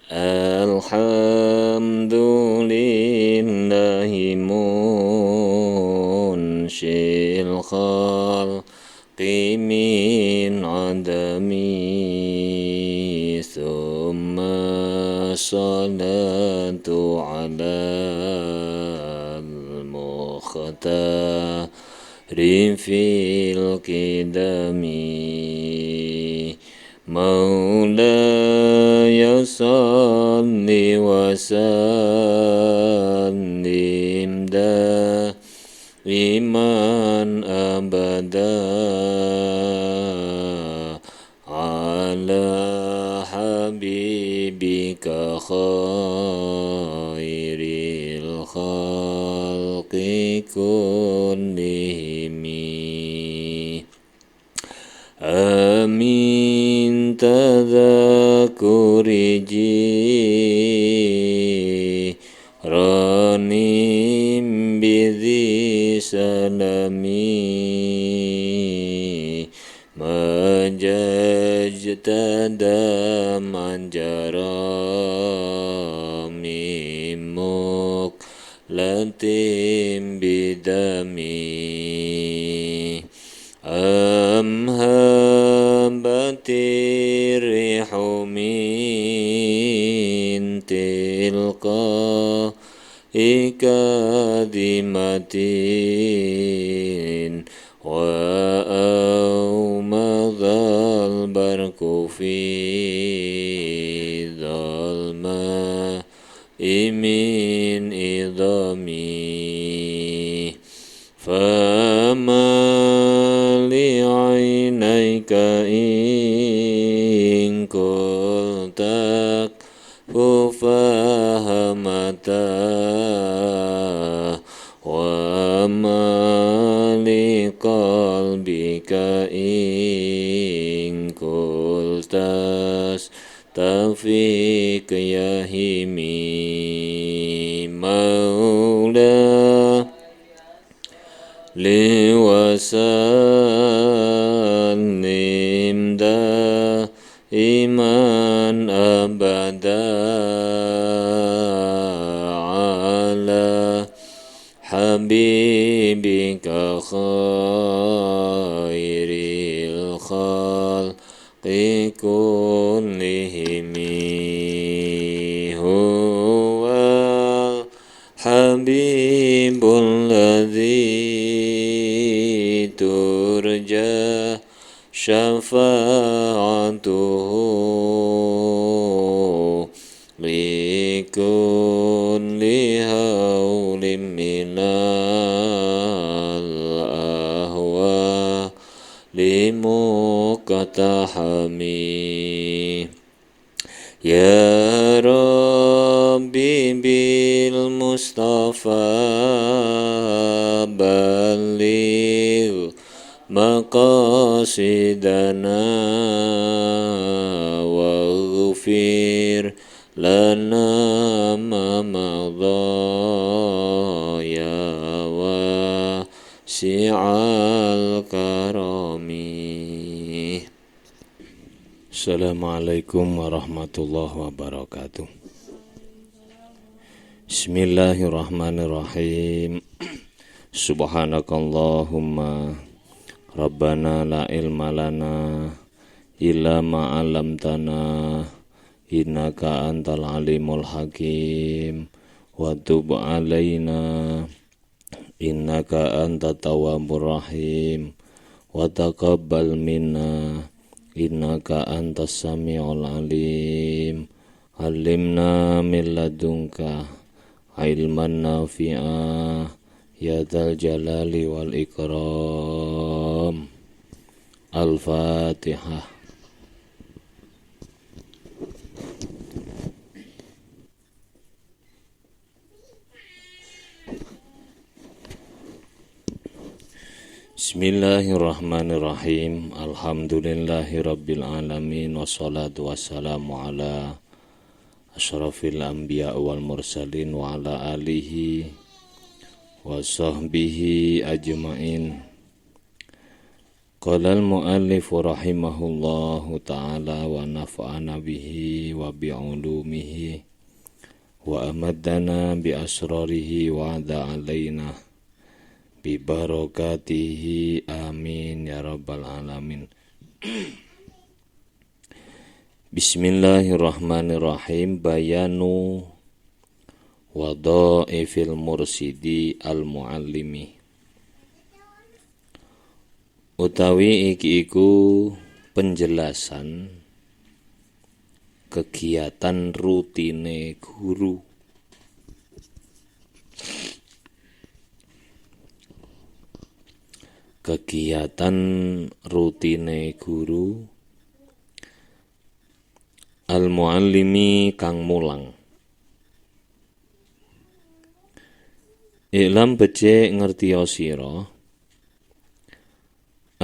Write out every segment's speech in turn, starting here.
Alhamdulillahi munshil khalqi min adami thumma salatu ala al-mukhtari fil qidami Maulaya salli wa sallim daiman abada ala habibika khairil khalqi kullihimi Amin tadhakuri jiranim bidhi salami Majajtada manjarami muklatim bidami Amhabati rihu min tilqa ikadimatin wa awmadhal barku fi dhalma imin idami fama li'ainaika in kultak fufahamata wa ma liqalbika in kultas tafik yahimi maula liwasallim daiman abada ala habibika khairil khalqi kullihimi huwa habibul ladzi turja syafa'atuhu likulli hawlim minal ahwa limukatahami Ya Rabbi bil Mustafa baligh maqasidana waghfir lana ma madha ya wasi'al karami Assalamualaikum warahmatullahi wabarakatuh Bismillahirrahmanirrahim Subhanakallahumma Rabbana la ilma lana illa ma 'allamtana innaka antal alimul hakim wa tub alaina innaka antat tawwabur rahim wa taqabbal minna innaka antas samiul alim alimna min ladunka ilman nafi'a ya dzal jalali wal ikram Al-Fatihah Bismillahirrahmanirrahim Alhamdulillahi rabbil alamin Wassalatu wassalamu ala asyrafil anbiya wal mursalin Wa ala alihi wa sahbihi ajma'in Qala al-muallif rahimahullahu ta'ala wa nafa'ana bihi wa bi'ulumihi wa amaddana bi asrarihi wa ada alaina bi barakatihi amin ya rabbal alamin. Bismillahirrahmanirrahim. Bayanu wadha'ifil mursidi al-muallimi. Utawi iki iku penjelasan kegiatan rutine guru. Kegiatan rutine guru al-muallimi kang mulang. Ilam becik ngertiya sira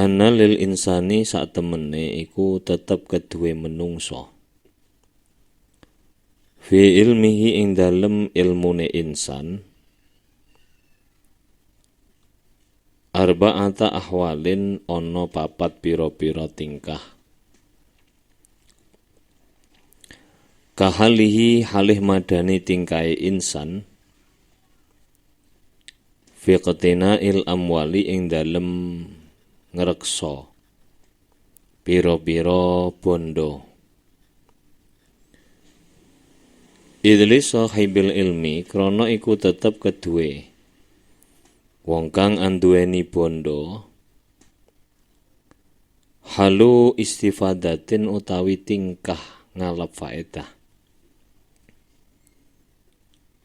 Anna lil insani sak temene iku tetep keduwe menungso. Fi ilmihi ing dalem ilmune insan. Arba'ata ahwalin ana papat pira-pira tingkah. Kahalihi halih madani tingkahe insan. Fi qatina'il amwali ing dalem ngreksa pira-pira bondo. Idlis sahibil ilmi krana iku tetep keduwe wong kang anduweni bondo. Halu istifadatin utawi tingkah ngalap faedah.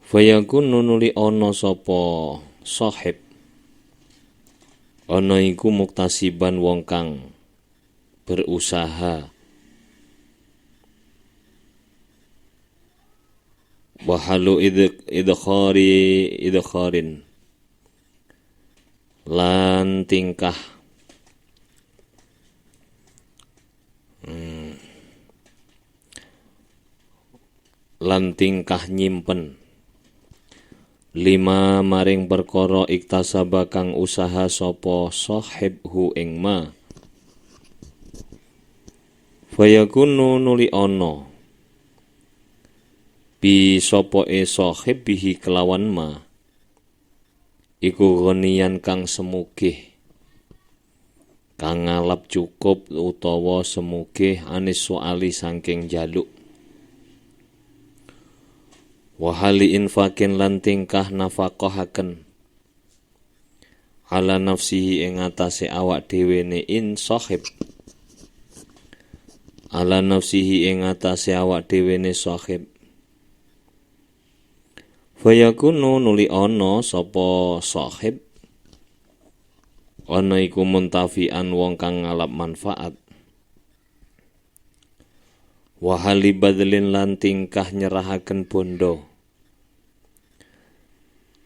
Fayakun nunuli ana sapa sahib ana iku muktasiban wong kang berusaha wa halu idkharin lan tingkah nyimpen lima maring perkara iktasaba kang usaha sapa sahibhu ing ma. Fayakunu nuli ana bi sapa sahib bihi kelawan ma iku ghaniyan kang semugih kang ngalap cukup utawa semugih anis soali saking jaluk. Wahali infakin lan tingkah nafaqahaken ala nafsihi ing atase awak dhewe ne in sahib. Ala nafsihi ing atase awak dhewe ne sahib. Fayakunu nuli ana sapa sahib ana iku muntafian wong kang ngalap manfaat. Wahali badlin lan tingkah nyerahaken bondo.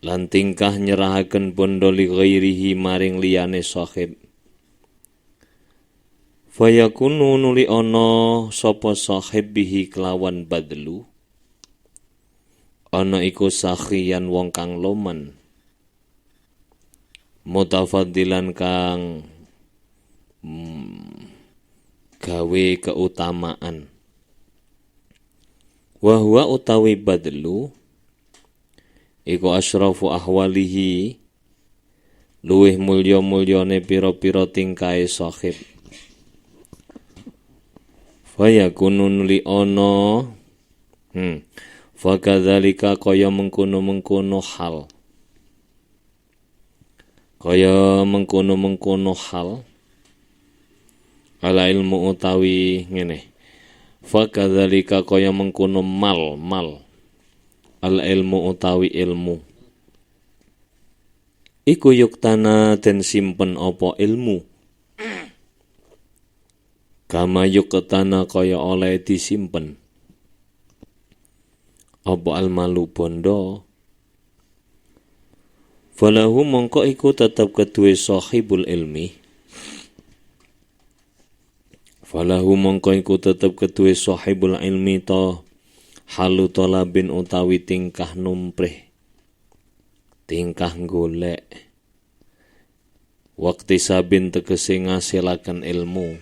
Lan tingkah nyerahaken bondo li ghairihi maring liyane sahib. Fayakunu nuli ana sapa sahib bihi kelawan badlu. Ana iku sakhiyan wong kang loman. Mutafaddilan kang gawe keutamaan. Wahwa utawi badlu iku asyrafu ahwalihi luwih mulya-mulyane pira-pira tingkahe sahib. Fayakunun li ana fakadzalika kaya mengkono-mengkono hal. Kaya mengkono-mengkono hal ala ilmu utawi ngene. Fakadzalika kaya mengkono mal al ilmu utawi ilmu iku yuktana den simpen apa ilmu kama yuktana kaya oleh disimpen apa almalu bondo. Falahu mongko iku tetep keduwe sahibul ilmi. Falahu mongko iku tetep keduwe sahibul ilmi to halu talabin utawi tingkah numprih, tingkah golek. Waktisabin tegese ngasilaken ilmu.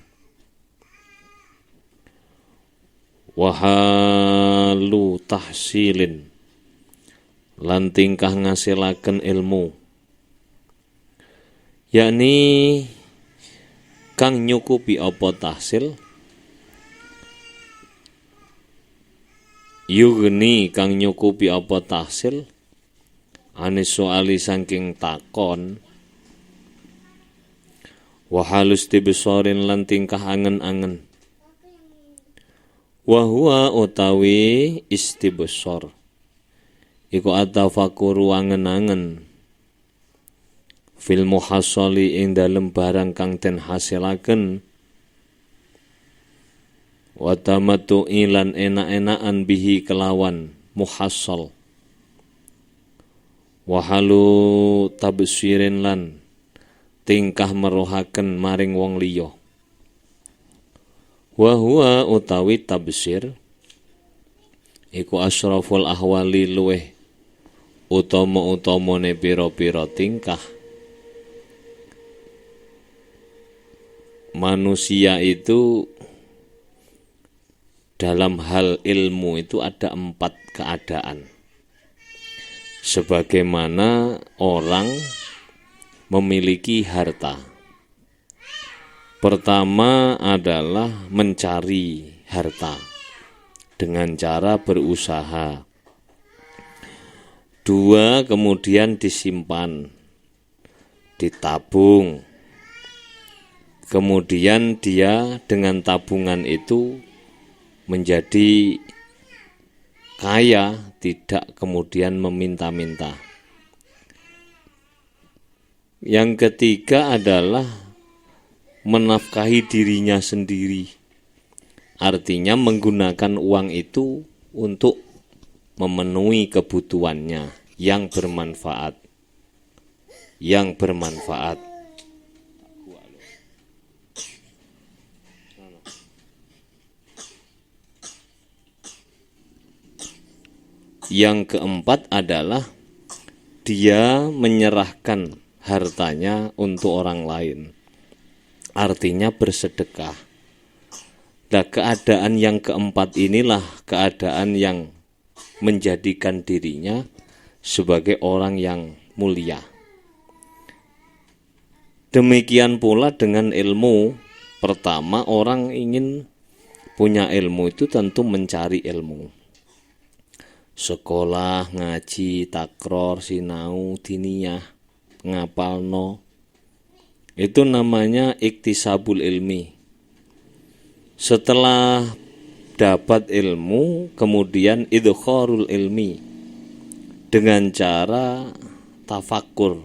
Wahalu tahsilin lan tingkah ngasilaken ilmu, yakni kang nyukupi apa tahsil, yugni kang nyukupi apa tahsil, anis soali saking takon, wahalus tibesorin lan tingkah angen-angen, wahua utawi istibesor, iku atafakuru angen-angen, fil muhassali ing dalem barang kang den hasilaken, wa tamattu'i lan enak-enakan bihi kelawan muhassal, wahalu tabsirin lan tingkah meruhaken maring wong liya, wa huwa utawi tabsir iku asraful ahwali luweh utama-utamane pira-pira tingkah manusia itu. Dalam hal ilmu itu ada 4 keadaan. Sebagaimana orang memiliki harta. Pertama adalah mencari harta dengan cara berusaha. 2, kemudian disimpan, ditabung. Kemudian dia dengan tabungan itu menjadi kaya, tidak kemudian meminta-minta. Yang ketiga adalah menafkahi dirinya sendiri. Artinya menggunakan uang itu untuk memenuhi kebutuhannya yang bermanfaat. Yang keempat adalah dia menyerahkan hartanya untuk orang lain. Artinya bersedekah. Nah, keadaan yang keempat inilah keadaan yang menjadikan dirinya sebagai orang yang mulia. Demikian pula dengan ilmu. Pertama, orang ingin punya ilmu itu tentu mencari ilmu. Sekolah, ngaji, takror, sinau, diniyah, ngapalno. Itu namanya iktisabul ilmi. Setelah dapat ilmu, kemudian idkharul ilmi dengan cara tafakur.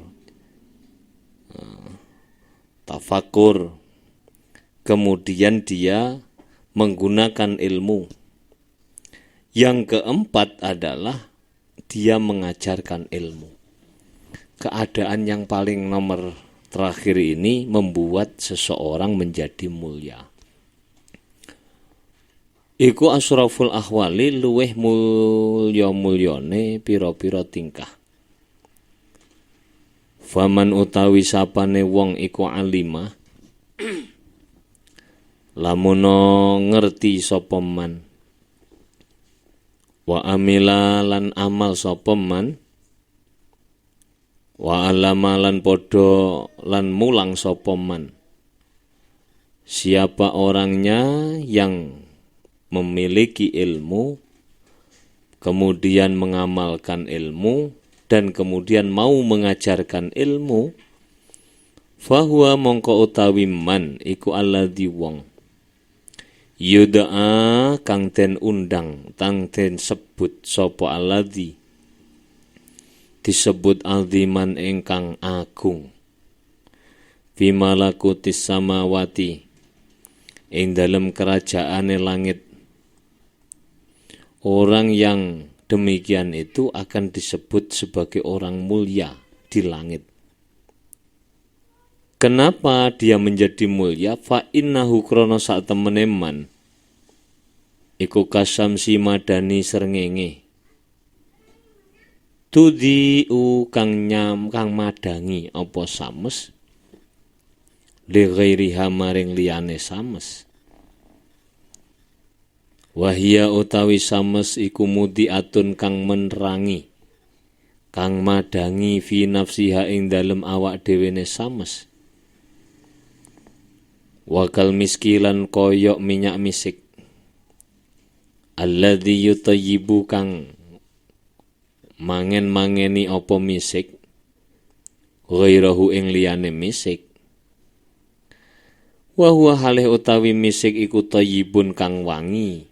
Kemudian dia menggunakan ilmu. Yang keempat adalah dia mengajarkan ilmu. Keadaan yang paling nomor terakhir ini membuat seseorang menjadi mulia. Iku asraful ahwali luweh mulya-mulyane pira-pira tingkah. Faman utawi sapane wong iku alimah lamuno ngerti sapa man, wa amila lan amal sapa man, wa alama lan podo lan mulang sapa man. Siapa orangnya yang memiliki ilmu, kemudian mengamalkan ilmu, dan kemudian mau mengajarkan ilmu, fahuwa mongko utawi man iku alladzi wong yud'a kang den undang, tang den sebut sapa alladzi, disebut aziman ingkang agung, fi malakutis samawati ing dalem kerajaane langit. Orang yang demikian itu akan disebut sebagai orang mulia di langit. Kenapa dia menjadi mulia? Fa innahu krana sak temene man iku kasamsi madani srengenge, tudhi'u kang madangi apa sames, li ghairiha maring liyane sames. Wahia utawi sames iku mudiatun kang menerangi, kang madangi fi nafsiha ing dalem awak dhewene sames. Wakal miskilan koyok minyak misik, alladzi yutayyibu kang mangen-mangeni apa misik, ghairahu ing liyane misik. Wa huwa halih utawi misik iku thayyibun kang wangi.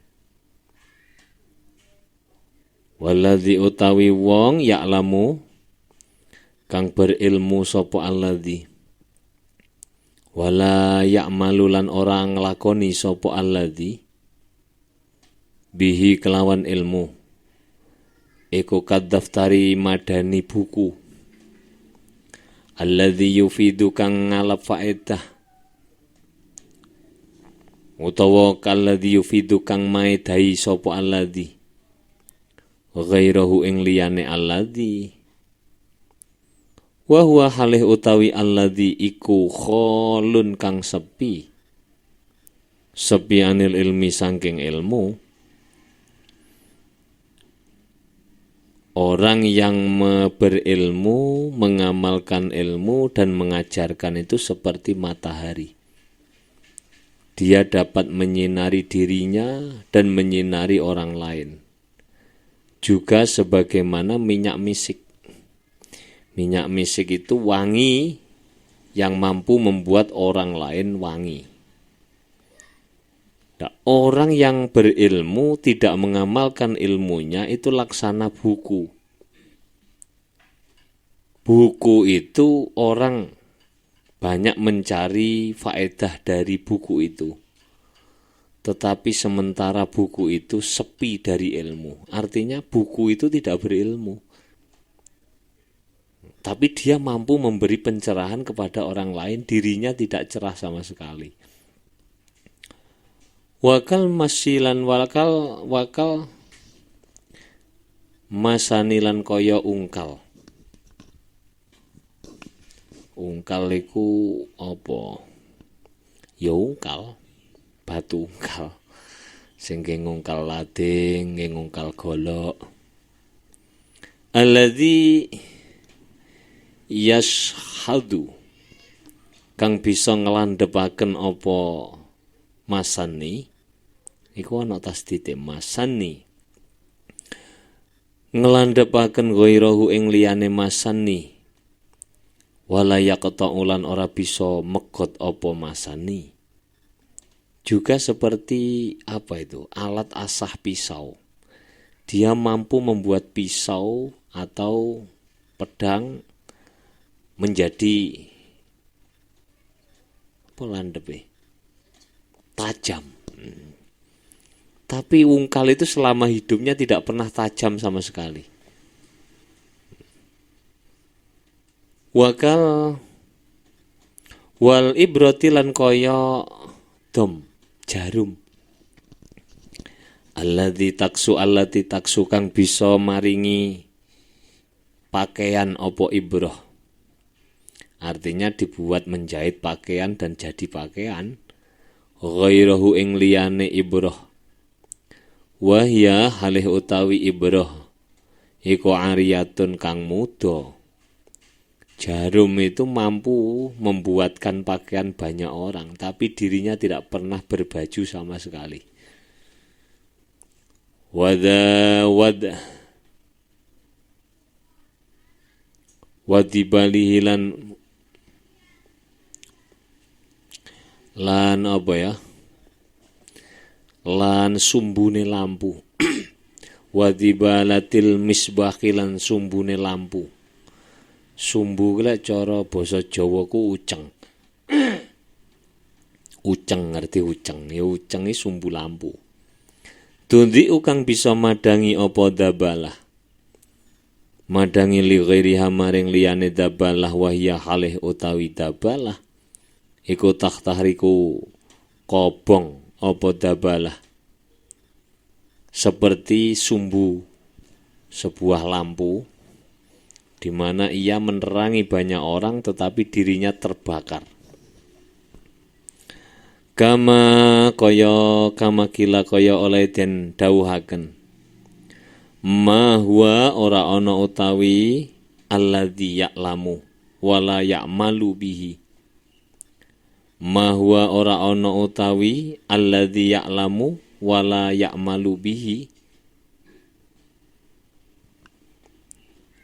Waladzi utawi wong ya'lamu kang berilmu sapa alladzi, wala ya'malu lan ora nglakoni sapa alladzi bihi kelawan ilmu, iku kadaftari madani buku, alladzi yufidu kang ngalap faedah, utawa kalladzi yufidu kang maedai sapa alladzi ghairahu ing liyane alladzi. Wa huwa halih utawi alladzi iku kholun kang sepi anil ilmi saking ilmu. Orang yang berilmu, mengamalkan ilmu dan mengajarkan itu seperti matahari. Dia dapat menyinari dirinya dan menyinari orang lain. Juga sebagaimana minyak misik. Minyak misik itu wangi yang mampu membuat orang lain wangi. Nah, orang yang berilmu tidak mengamalkan ilmunya itu laksana buku. Buku itu orang banyak mencari faedah dari buku itu. Tetapi sementara buku itu sepi dari ilmu. Artinya buku itu tidak berilmu. Tapi dia mampu memberi pencerahan kepada orang lain, dirinya tidak cerah sama sekali. Wakal masilan wakal masanilan kaya ungkal. Ungkal iku apa? Ya ungkal. Batu ungkal, sing ngungkal lading, ngungkal golok. Alladzi yashhadu kang bisa nglandhepaken apa masani, iku ana tasdite masani. Nglandhepaken ghairahu ing liyane masani, wala yaqta ulan ora bisa megot apa masani. Juga seperti apa itu? Alat asah pisau. Dia mampu membuat pisau atau pedang menjadi apa landhepe? Tajam. Tapi ungkal itu selama hidupnya tidak pernah tajam sama sekali. Wakal wal ibrati lan kaya dom jarum. Allati taksu kang bisa maringi pakaian apa ibroh. Artinya dibuat menjahit pakaian dan jadi pakaian. Ghairahu ing liyane ibroh. Wahya halih utawi ibroh iku ariyatun kang muda. Jarum itu mampu membuatkan pakaian banyak orang, tapi dirinya tidak pernah berbaju sama sekali. Wadibalihi lan apa ya? Lan sumbune lampu. Wadibalatil misbahi lan sumbune lampu. Sumbu lek cara basa Jawa ku uceng. Uceng, ngerti uceng? Ya uceng iki sumbu lampu. Tundi kang bisa madangi apa dabalah. Madangi li ghairiha maring liyane dabalah wahya halih utawi dabalah. Iku tahtahriku kobong apa dabalah. Seperti sumbu sebuah lampu, di mana ia menerangi banyak orang tetapi dirinya terbakar. kama kila kaya oleh den dawuhaken ma huwa ora ana utawi alladzi ya'lamu wala ya'malu bihi. Ma huwa ora ana utawi alladzi ya'lamu wala ya'malu bihi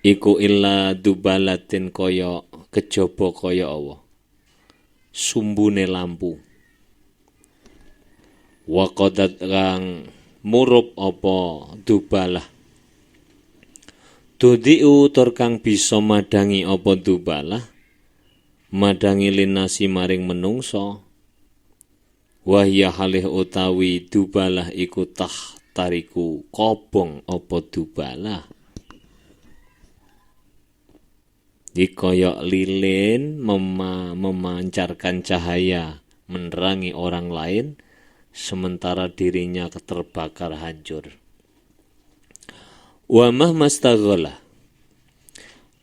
iku illa dubalatin kaya kejaba kaya apa sumbune lampu wa qadat kang murup apa dubalah tudiu tur kang bisa madangi apa dubalah madangi linasi maring menungso wahya halih utawi dubalah iku tariku kobong apa dubalah dikoyok lilin memancarkan cahaya menerangi orang lain sementara dirinya terbakar hancur. Wa mahmastaghala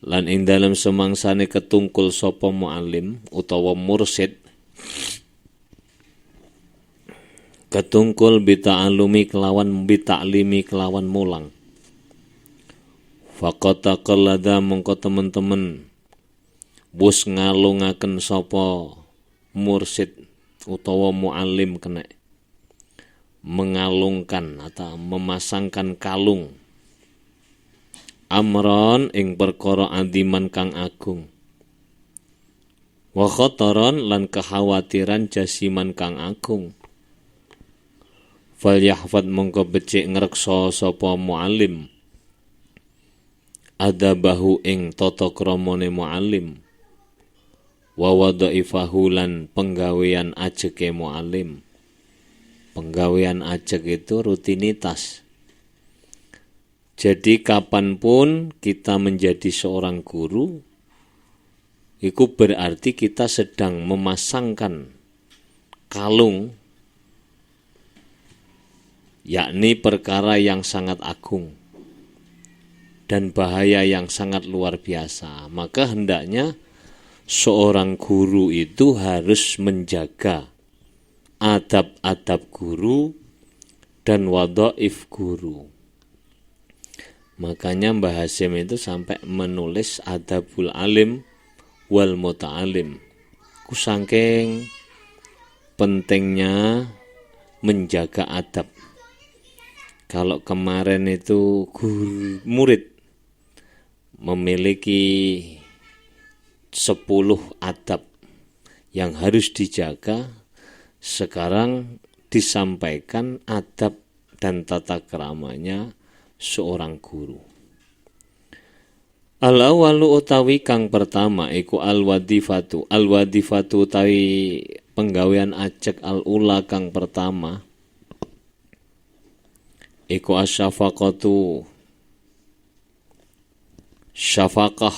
lan ing dalem semangsane ketungkul sapa muallim utawa mursid ketungkul bita'alumi kelawan mulang faqata qallada mongko temen-temen wis ngalungaken sapa mursid utawa muallim kena mengalungkan atau memasangkan kalung amron ing perkara adiman kang agung wa khataran lan kekhawatiran jasiman kang agung fal yahfad mongko becik ngreksa sapa muallim adabahu ing tata kramane muallim wa wadaifahu lan penggawean ajeke muallim. Penggawean ajek itu rutinitas. Jadi kapanpun kita menjadi seorang guru, itu berarti kita sedang memasangkan kalung, yakni perkara yang sangat agung dan bahaya yang sangat luar biasa. Maka hendaknya seorang guru itu harus menjaga adab-adab guru dan wadhaif guru. Makanya Mbah Hasyim itu sampai menulis adabul alim wal muta'alim. Ku saking pentingnya menjaga adab. Kalau kemarin itu guru murid memiliki 10 adab yang harus dijaga, sekarang disampaikan adab dan tata keramanya seorang guru. Al-awalu utawi kang pertama iku al-wadifatu. Al-wadifatu utawi penggawean ajek al-ula kang pertama iku asyafaqatu syafaqah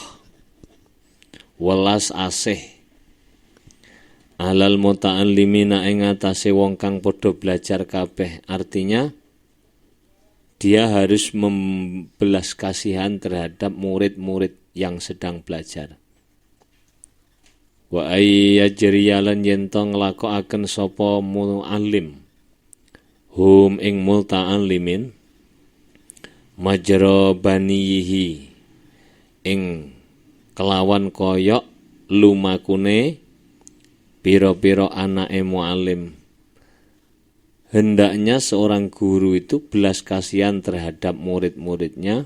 welas asih alal muta'allimina ing atase wong kang padha belajar kabeh. Artinya dia harus membelas kasihan terhadap murid-murid yang sedang belajar. Wa ayyajriyalan yen to nglakokaken sapa muallim hum ing muta'allimin majra banihi ing kelawan koyok lumakune piro-piro anake muallim. Hendaknya seorang guru itu belas kasihan terhadap murid-muridnya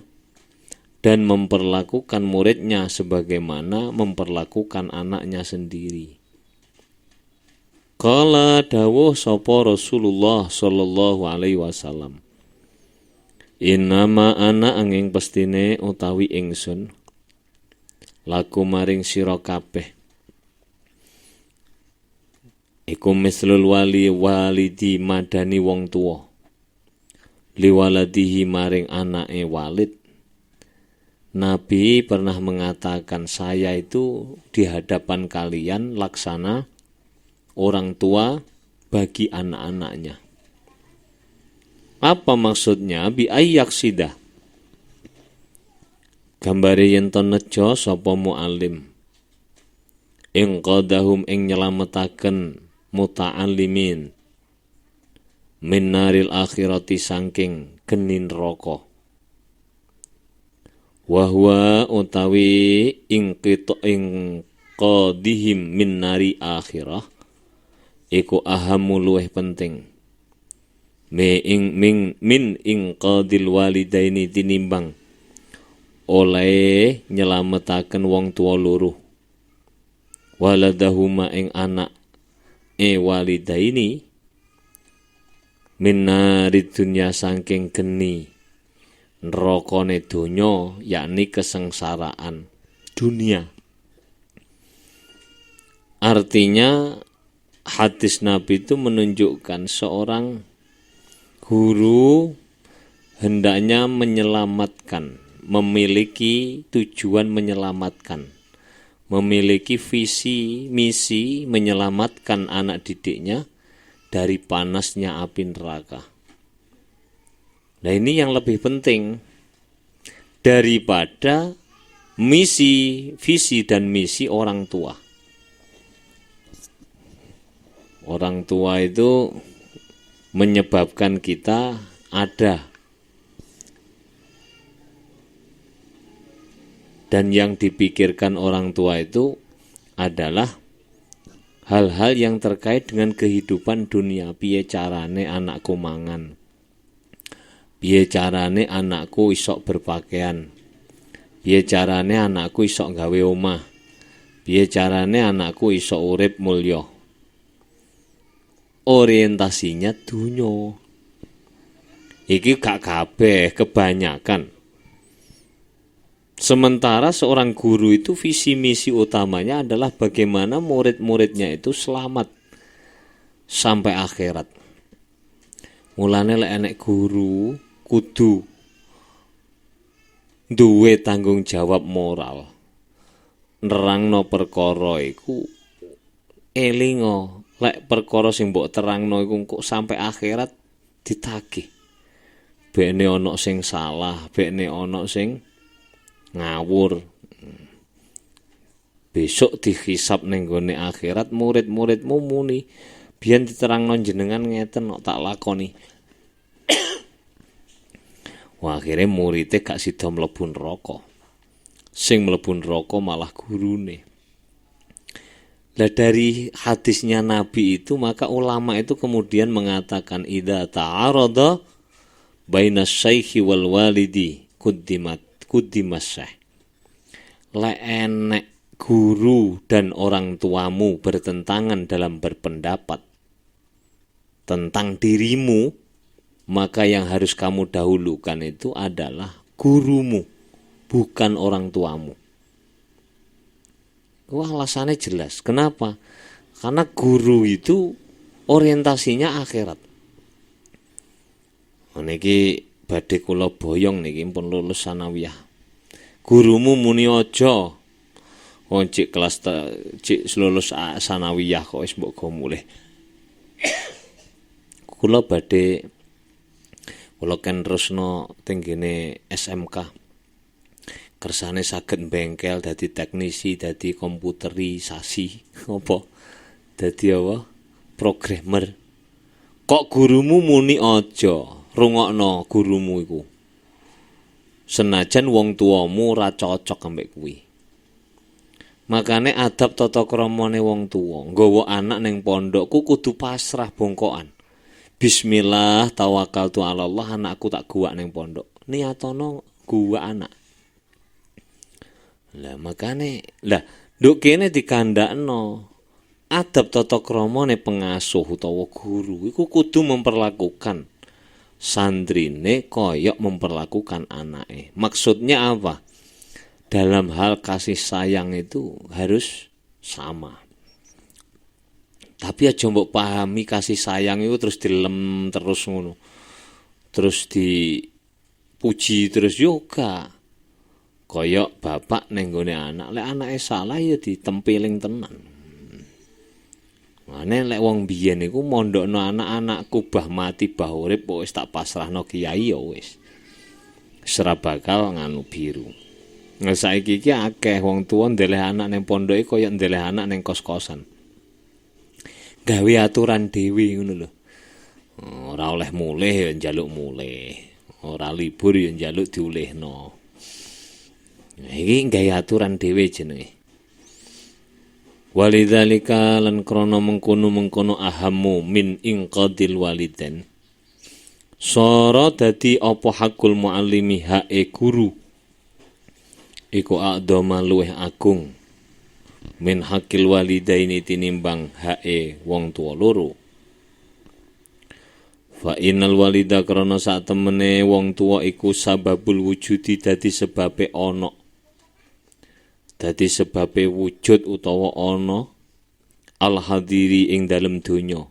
dan memperlakukan muridnya sebagaimana memperlakukan anaknya sendiri. Qala dawuh sapa Rasulullah sallallahu alaihi wasallam, innama ana angin pestine utawi ingsun laku maring sira kabeh iku mislul walidi madani wong tuwa liwaladihi maring anake walid. Nabi pernah mengatakan, saya itu di hadapan kalian laksana orang tua bagi anak-anaknya. Apa maksudnya? Bi ayyaksidah gambare yen to nejo sapa muallim ing qadahum ing nyelametaken muta'allimin min naril akhirati sangking geni neraka. Wa huwa utawi ing qadihim min nari akhirah iku ahamu luweh penting min ing qadil walidaini tinimbang oleh nyelametaken wong tuwa loro waladahuma ing anak walidaini min nari dunya saking geni nerakane donya yakni kesengsaraan dunia. Artinya hadis Nabi itu menunjukkan seorang guru hendaknya menyelamatkan, memiliki tujuan menyelamatkan, memiliki visi misi menyelamatkan anak didiknya dari panasnya api neraka. Nah, ini yang lebih penting daripada misi, visi dan misi orang tua. Orang tua itu menyebabkan kita ada. Dan yang dipikirkan orang tua itu adalah hal-hal yang terkait dengan kehidupan dunia. Piye carane anakku mangan, piye carane anakku isok berpakaian, piye carane anakku isok gawe omah, piye carane anakku isok urip mulya. Orientasinya dunya. Iki gak kabeh, kebanyakan. Sementara seorang guru itu visi misi utamanya adalah bagaimana murid-muridnya itu selamat sampai akhirat. Mulane lek enek guru kudu duwe tanggung jawab moral. Nerangno perkara iku elingo, lek perkara sing mbok terangno iku kok sampai akhirat ditagih. Bene ana sing salah, bene ana sing ngawur. Besok dihisab ning gone akhirat murid-muridmu muni, biyen diterangno jenengan ngeten kok tak lakoni. Wah, akhirnya muridnya gak sida mlebu neraka. Sing mlebu neraka malah gurune. Lah dari hadisnya Nabi itu maka ulama itu kemudian mengatakan idza ta'arada baina syaikhi wal walidi quddimas syaikh. La enek guru dan orang tuamu bertentangan dalam berpendapat tentang dirimu, maka yang harus kamu dahulukan itu adalah gurumu, bukan orang tuamu. Wah, alasannya jelas. Kenapa? Karena guru itu orientasinya akhirat. Niki badhe kula boyong niki pun lulus sanawiyah. Gurumu muni aja. Wong cik kelas cik lulus sanawiyah kok wis mbok go mulih. Kula badhe kula kan terusno tenggene SMK. Kersane saged bengkel dadi teknisi, dadi komputerisasi, apa? Dadi apa? Programmer. Kok gurumu muni aja, rungokno gurumu iku. Senajan wong tuamu ora cocok ambek kuwi. Makane adab tata kramane wong tuwa, nggawa anak ning pondokku kudu pasrah bongkokan. Bismillah tawakkaltu ala Allah, anakku tak guwak ning pondok. Niatono guwak anak. Lah makane nduk kene dikandakno adab tata kramane pengasuh utawa guru iku kudu memperlakukan santrine kaya memperlakukan anake. Maksudnya apa? Dalam hal kasih sayang itu harus sama. Tapi aja mbok pahami kasih sayang itu terus dilem terus ngono. Terus dipuji terus yoga. Kaya bapak ning gone anak, lek anake salah ya ditempiling tenan. Mane lek wong biyen iku mondokno anak-anakku bah mati bah urip wis tak pasrahno kiai ya wis. Ora bakal nganu biru. Nah saiki iki akeh wong tuwa ndeleh anak ning pondoke kaya ndeleh anak ning kos-kosan. gawe aturan dhewe ngono lho. Ora oleh mulih ya njaluk mulih. Ora libur ya njaluk diulihno. Iki gawe aturan dhewe jenenge. Walidzalika lan krana mengkono ahammu min inqadil waliden. Sara dadi apa hakul muallimi hae guru. Iku a'dama luweh agung min hakil walidaini tinimbang hae wong tuwa loro. Fa innal walida krana sak temene wong tuwa iku sababul wujudi dadi sebabe ana. Dadi sebabe wujud utawa ana al hadiri ing dalem donya.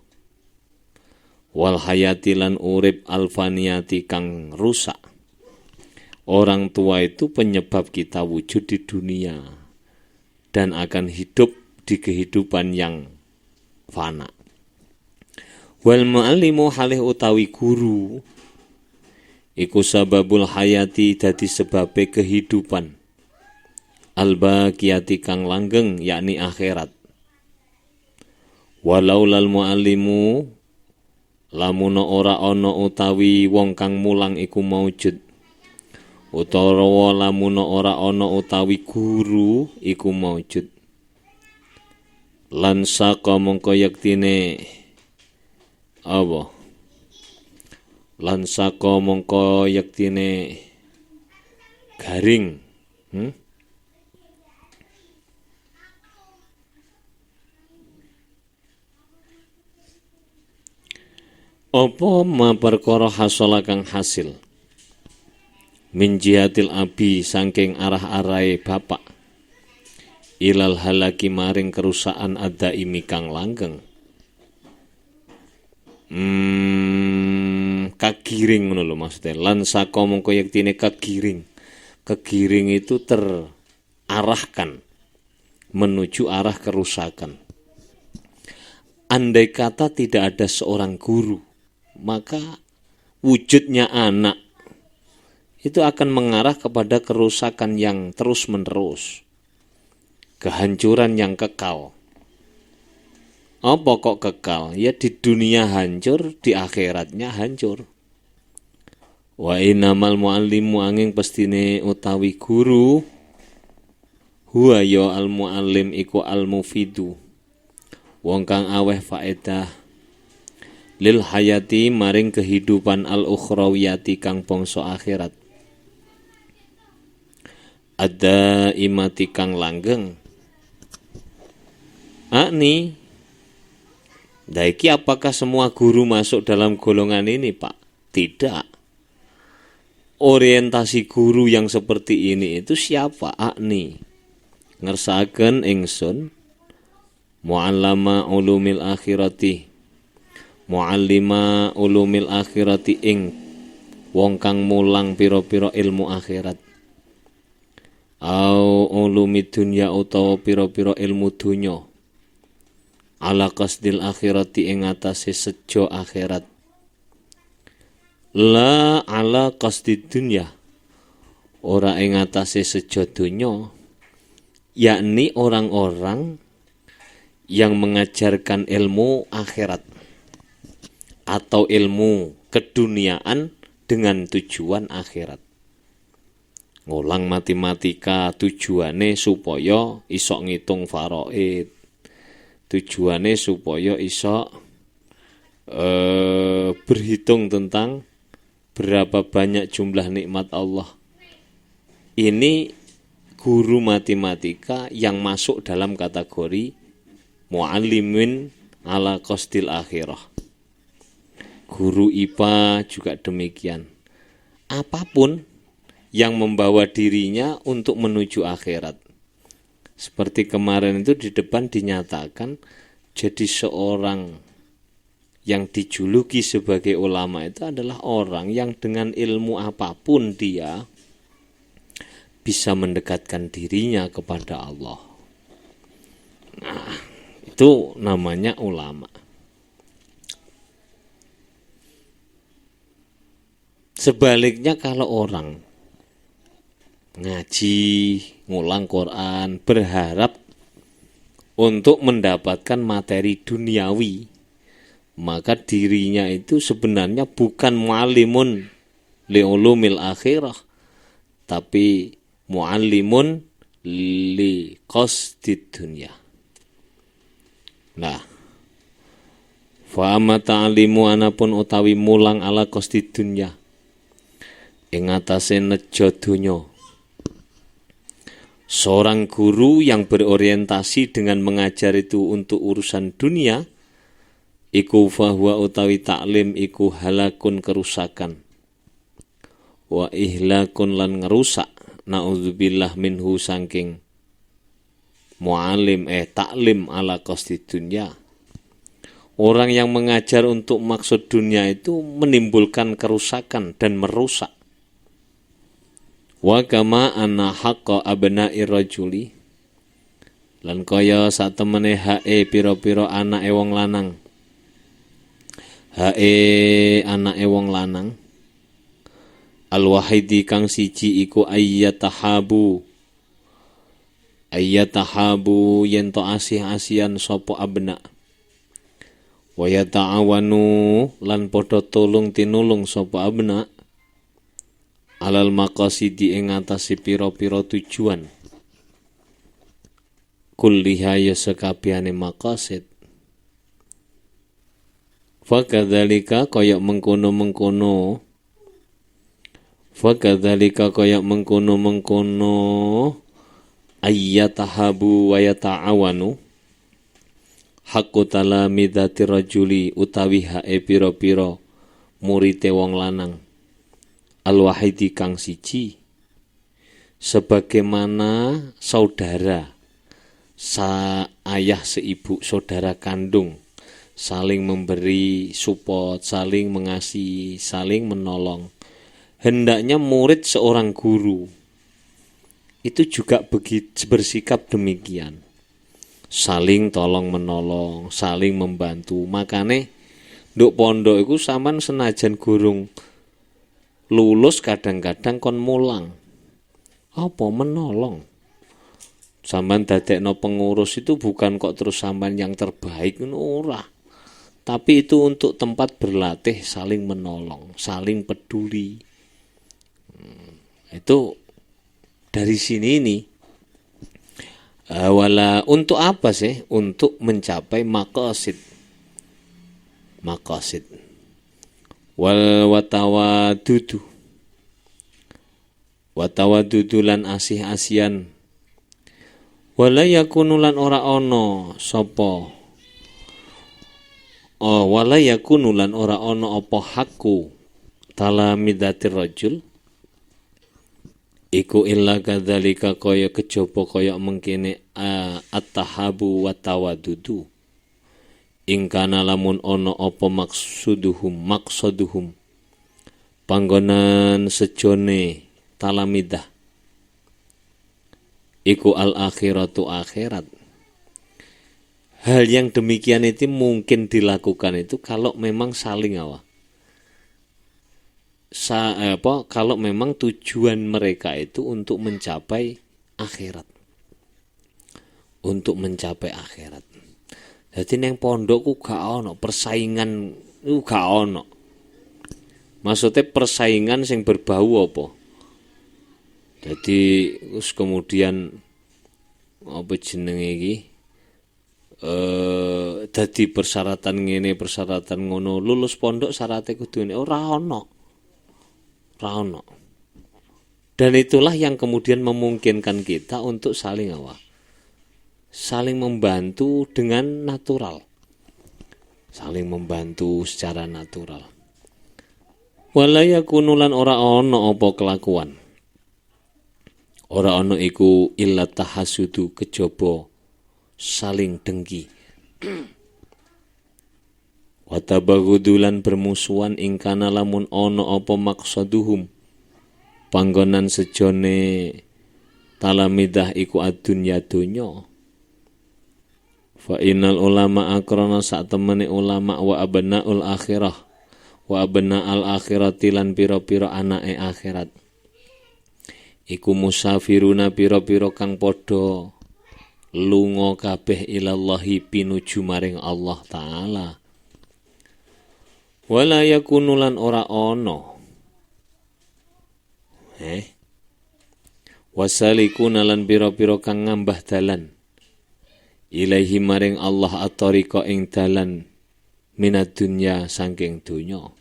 Wal hayati lan urip alfaniyati kang rusak. Orang tua itu penyebab kita wujud di dunia dan akan hidup di kehidupan yang fana. Wal mu'allimu halih utawi guru iku sababul hayati dadi sebabe kehidupan al-baqiyati kang langgeng yakni akhirat. Walau lal mu'allimu lamun ora ana utawi wong kang mulang iku maujud utawa lamun ora ana utawi guru iku maujud lan saka mongko yektine apa lan saka mongko yektine garing apa ma perkara hasala kang hasil min jihatil abi saking arah-arahe bapak ilal halaki maring kerusakan adaimi kang langgeng kagiring ngono lho maksudnya lan saka mongko yektine kagiring itu terarahkan menuju arah kerusakan. Andai kata tidak ada seorang guru, maka wujudnya anak itu akan mengarah kepada kerusakan yang terus-menerus, kehancuran yang kekal. Apa kok kekal? Ya di dunia hancur, di akhiratnya hancur. Wa innamal muallimu angin pestine utawi guru huwa ya al muallim iku al mufidu wong kang aweh faedah lil hayati maring kehidupan al ukhrawiyati kang bangsa akhirat ada imati kang langgeng. Akni daiki apakah semua guru masuk dalam golongan ini, Pak? Tidak. Orientasi guru yang seperti ini itu siapa? Akni ngersaken ingsun muallama ulumil akhirati muallima ulumil akhirati ing wong kang mulang pira-pira ilmu akhirat au ulumid dunya utawa pira-pira ilmu dunya ala qasdil akhirati ing atase sejo akhirat la ala qasdid dunya ora ing atase sejo dunya yakni orang-orang yang mengajarkan ilmu akhirat atau ilmu keduniaan dengan tujuan akhirat. Ngulang matematika tujuane supaya iso ngitung faraid. Tujuane supaya iso berhitung tentang berapa banyak jumlah nikmat Allah. Ini guru matematika yang masuk dalam kategori muallimin ala qasdil akhirah. Guru IPA juga demikian. Apapun yang membawa dirinya untuk menuju akhirat. Seperti kemarin itu di depan dinyatakan jadi seorang yang dijuluki sebagai ulama itu adalah orang yang dengan ilmu apapun dia bisa mendekatkan dirinya kepada Allah. Nah, itu namanya ulama. Sebaliknya kalau orang ngaji, ngulang Quran, berharap untuk mendapatkan materi duniawi, maka dirinya itu sebenarnya bukan muallimun liulumil akhirah, tapi muallimun li qasdid dunya. Nah, fa amma ta'limu anapun utawi mulang ala qasdid dunya ing atase nejo donya. Seorang guru yang berorientasi dengan mengajar itu untuk urusan dunia, iku fahuwa utawi taklim iku halakun kerusakan, wa ihlakun lan ngerusak, naudzubillah minhu saking mu'alim taklim ala qasdi dunya. Orang yang mengajar untuk maksud dunia itu menimbulkan kerusakan dan merusak. Wa kama anna haqqa abna'i rajuli, lan kaya satemene hae pira-pira anake wong lanang, hae anake wong lanang, al-wahidi kang siji iku ayyatahabu yen to asih-asihan sapa abna, wa yata'awanu lan padha tulung tinulung sapa abna, alal maqasidi ing atase pira-pira tujuan, kulliha ya sakabehane maqasid. Fakadzalika kaya mengkono-mengkono ayyatahabu wa yata'awanu haqqu talamidati rajuli utawi hae pira-pira murite wong lanang, al-wahidi kang siji, sebagaimana saudara ayah seibu, saudara kandung saling memberi support, saling mengasihi, saling menolong. Hendaknya murid seorang guru itu juga bersikap demikian, saling tolong menolong, saling membantu. Makane nduk pondok iku sampean senajan gurung lulus kadang-kadang kon mulang. Apa menolong? Sampean dadekno pengurus itu bukan kok terus sampean yang terbaik, ora. Tapi itu untuk tempat berlatih saling menolong, saling peduli. Itu dari sini nih. Wala untuk apa sih? Untuk mencapai maqasid. Wal watawadudu lan asih-asian, wala yakunu lan ora ana apa hakku talamidatir rajul iku illa kadzalika kaya kejaba kaya mengkene at-tahabu wa tawadudu ingkana lamun ana apa maksuduhum panggonan sejone talamidah iku al-akhiratu akhirat. Hal yang demikian itu mungkin dilakukan itu kalau memang saling kalau memang tujuan mereka itu untuk mencapai akhirat. Jadi neng pondokku gak ono persaingan, gak ono. Maksudnya persaingan sing berbau apa? Jadi kemudian apa jenenge iki? Dadi persyaratan ngene, persyaratan ngono, lulus pondok syaratnya kudune ora ono. Dan itulah yang kemudian memungkinkan kita untuk saling membantu dengan natural. Saling membantu secara natural. Wala yakunu lan ora ana apa kelakuan. Ora ana iku illa tahasudu kejaba saling dengki. Watabaghudulan bermusuhan ingkana lamun ana apa maqsaduhum panggonan sejone talamidah iku adunya donya. Fa innal ulama akrana sak temene ulama wa abnaul akhirah wa abnaal akhirati lan pira-pira anake akhirat iku musafiruna pira-pira kang padha lunga kabeh ilallahi pinuju maring Allah taala. Wala yakunu lan ora ana wasalikuna lan pira-pira kang ngambah dalan ilaihi maring Allah at-tariqa ing dalan minad dunya saking donya.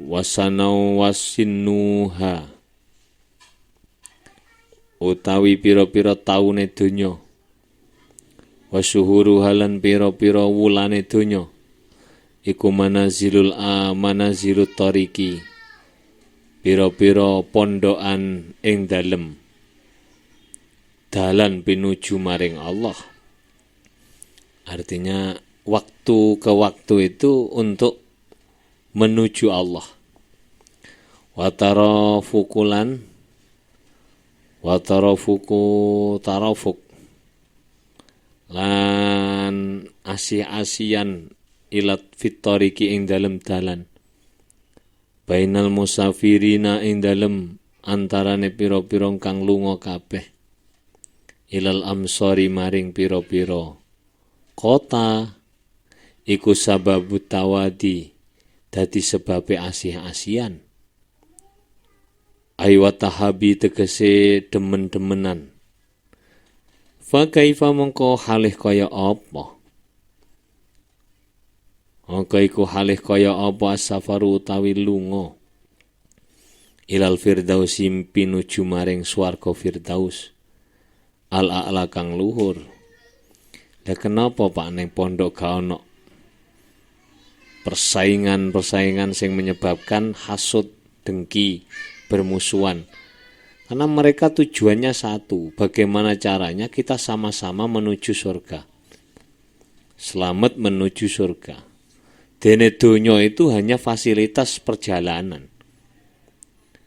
Wasanau wasinnuha utawi pira-pira taune donya. Wasuhuru halan pira-pira wulane donya iku manazilut tariki pira-pira pondokan ing dalem dalan pinuju maring Allah. Artinya waktu ke waktu itu untuk menuju Allah. Watarafuku tarafuk lan asih-asian ilat fitoriki ing dalem dalan bainal musafirina ing dalem antarane pira-pira kang lunga kabeh ilal amsori maring pira-pira kota iku sababut tawadi dadi sebabe asih-asian. Aywatahabi tegese demen-demenan. Fa kaifa mongko halih kaya apa? Mongko iku halih kaya apa safaru utawi lunga ilal firdausi pinuju maring swarga firdaus al-a'la kang luhur. Lah kenapa Pak ning pondok ga ono persaingan sing menyebabkan hasud, dengki, bermusuhan? Karena mereka tujuannya satu, bagaimana caranya kita sama-sama menuju surga. Selamat menuju surga. Dene donya itu hanya fasilitas perjalanan.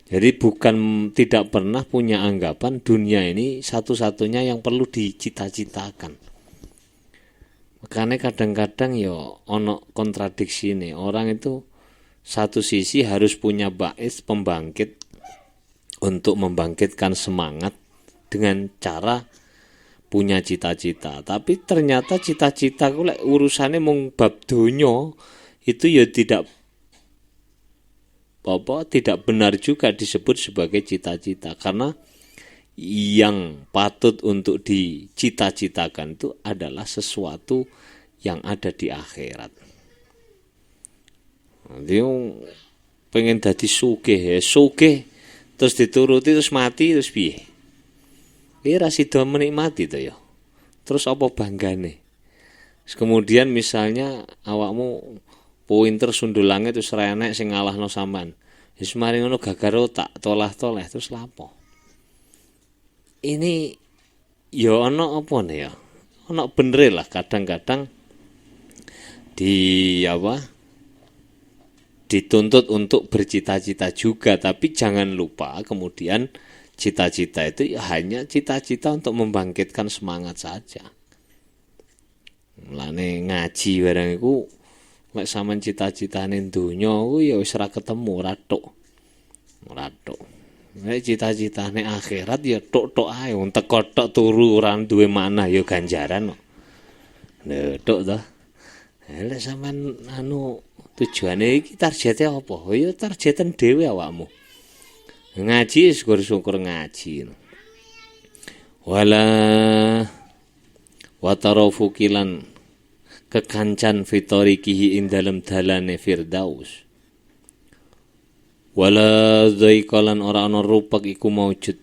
Jadi bukan tidak pernah punya anggapan dunia ini satu-satunya yang perlu dicita-citakan. Makanya kadang-kadang ya ono kontradiksi nih. Orang itu satu sisi harus punya bais pembangkit untuk membangkitkan semangat dengan cara punya cita-cita. Tapi ternyata cita-cita ku lek urusane mung bab donya itu ya tidak benar juga disebut sebagai cita-cita, karena yang patut untuk dicita-citakan itu adalah sesuatu yang ada di akhirat. Dia pengen dadi sugih terus dituruti terus mati terus piye? Ra sida menikmati to ya. Terus apa banggane? Kemudian misalnya awakmu pinter sundulange terus ra enek sing ngalahno sampean. Wis mari ngono gagar otak, tolah-toleh terus lapo? Ini ya ana apa nih ya? Ana bener lah kadang-kadang dituntut untuk bercita-cita juga, tapi jangan lupa kemudian cita-cita itu ya hanya cita-cita untuk membangkitkan semangat saja. Mulane ngaji barang iku lek sampean cita-citane donya ku ya wis ora ketemu, ora tok. Nek cita-citane akhirat ya tok-tok ae, wong teko tok turu ora duwe makna ya ganjaran kok. Lho tok to. Lek sampean tujuane iki targete apa? Ya targeten dhewe awakmu. Ngaji syukur-syukur ngaji. Wala watarafukilan kekancan fitorikihi ing dalem dalane firdaus. Wala zaikalan ora ana rupak iku maujud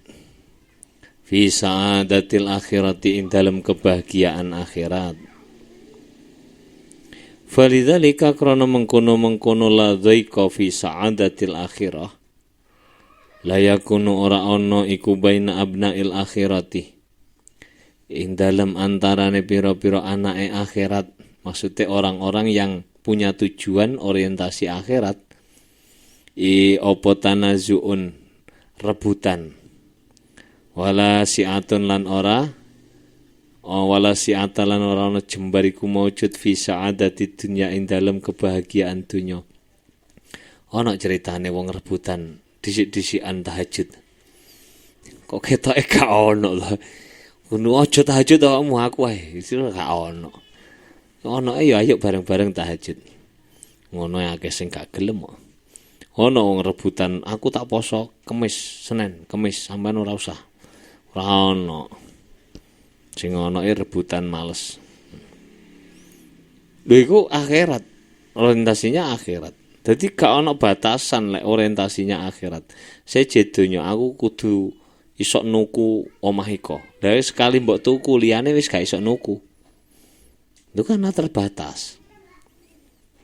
fi sa'adatil akhirati ing dalem kebahagiaan akhirat. Falidzalika krana mengkono la zaika fi sa'adatil akhirah la yakunu ora ana iku baina abnail akhirati ing dalem antarane pira-pira anake akhirat, maksudnya orang-orang yang punya tujuan orientasi akhirat. Opo tanazuun rebutan wala si'atun lan ora wala si'atan lan ora ana jembariku maujud fi sa'adati dunya ing dalem kebahagiaan dunya. Ana ceritane wong rebutan dhisik-dhisikan tahajud. kok ketoke gak ono lho. Ngono aja tahajud awakmu aku ae, iso gak ono. Ono ya ayo bareng-bareng tahajud. Ngono akeh sing gak gelem kok. Ono wong rebutan, aku tak poso Kamis, Senin, Kamis sampean ora usah. Ora ono. Sing ono rebutan males. Lho iku akhirat. Orientasinya akhirat. Jadi gak ono batasan lek orientasinya akhirat. Seje donya aku kudu iso nuku omah iko. Dari sekali mbok tuku liyane wis gak iso nuku. Itu kan terbatas.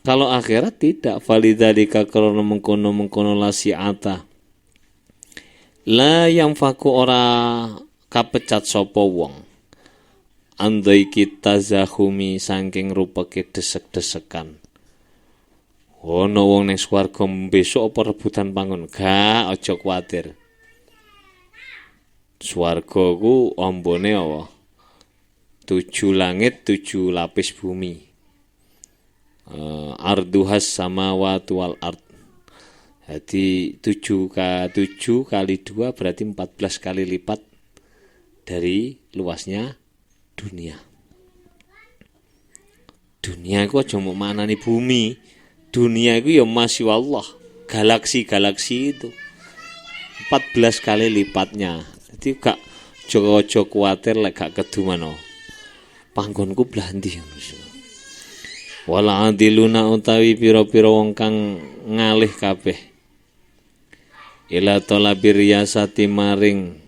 Kalau akhirat tidak, validzalika karena mengkono la si'ata. La yang faku ora kapecat sapa wong. Andai kita zahumi saking rupake desek-desekan. Ono wong ning swarga besok apa rebutan panggon? Gak, aja kuwatir. Swarga ku ambone apa? 7 langit, 7 lapis bumi. Arduhas samawati wal ard. Jadi 7 kali 2 berarti 14 kali lipat dari luasnya dunia. Dunia itu aja mau manani bumi. Dunia itu ya masya Allah, galaksi-galaksi itu 14 kali lipatnya. Jadi gak jogo-jogo kuatir lek gak keduman panggonku blanti. Wala adiluna utawi pira-pira wong kang ngalih kabeh. Ila talabir riyasati maring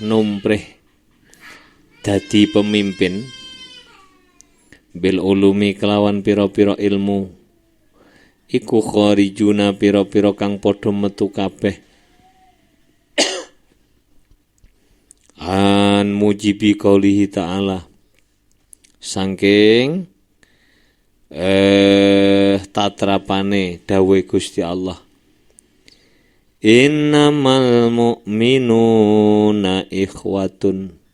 numprih dadi pemimpin. Bil ulumi kelawan pira-pira ilmu iku kharijuna pira-pira kang padha metu kabeh an mujibi qaulihi ta'ala saking tatrapane dawuh Gusti Allah innamal mu'minuna ikhwatun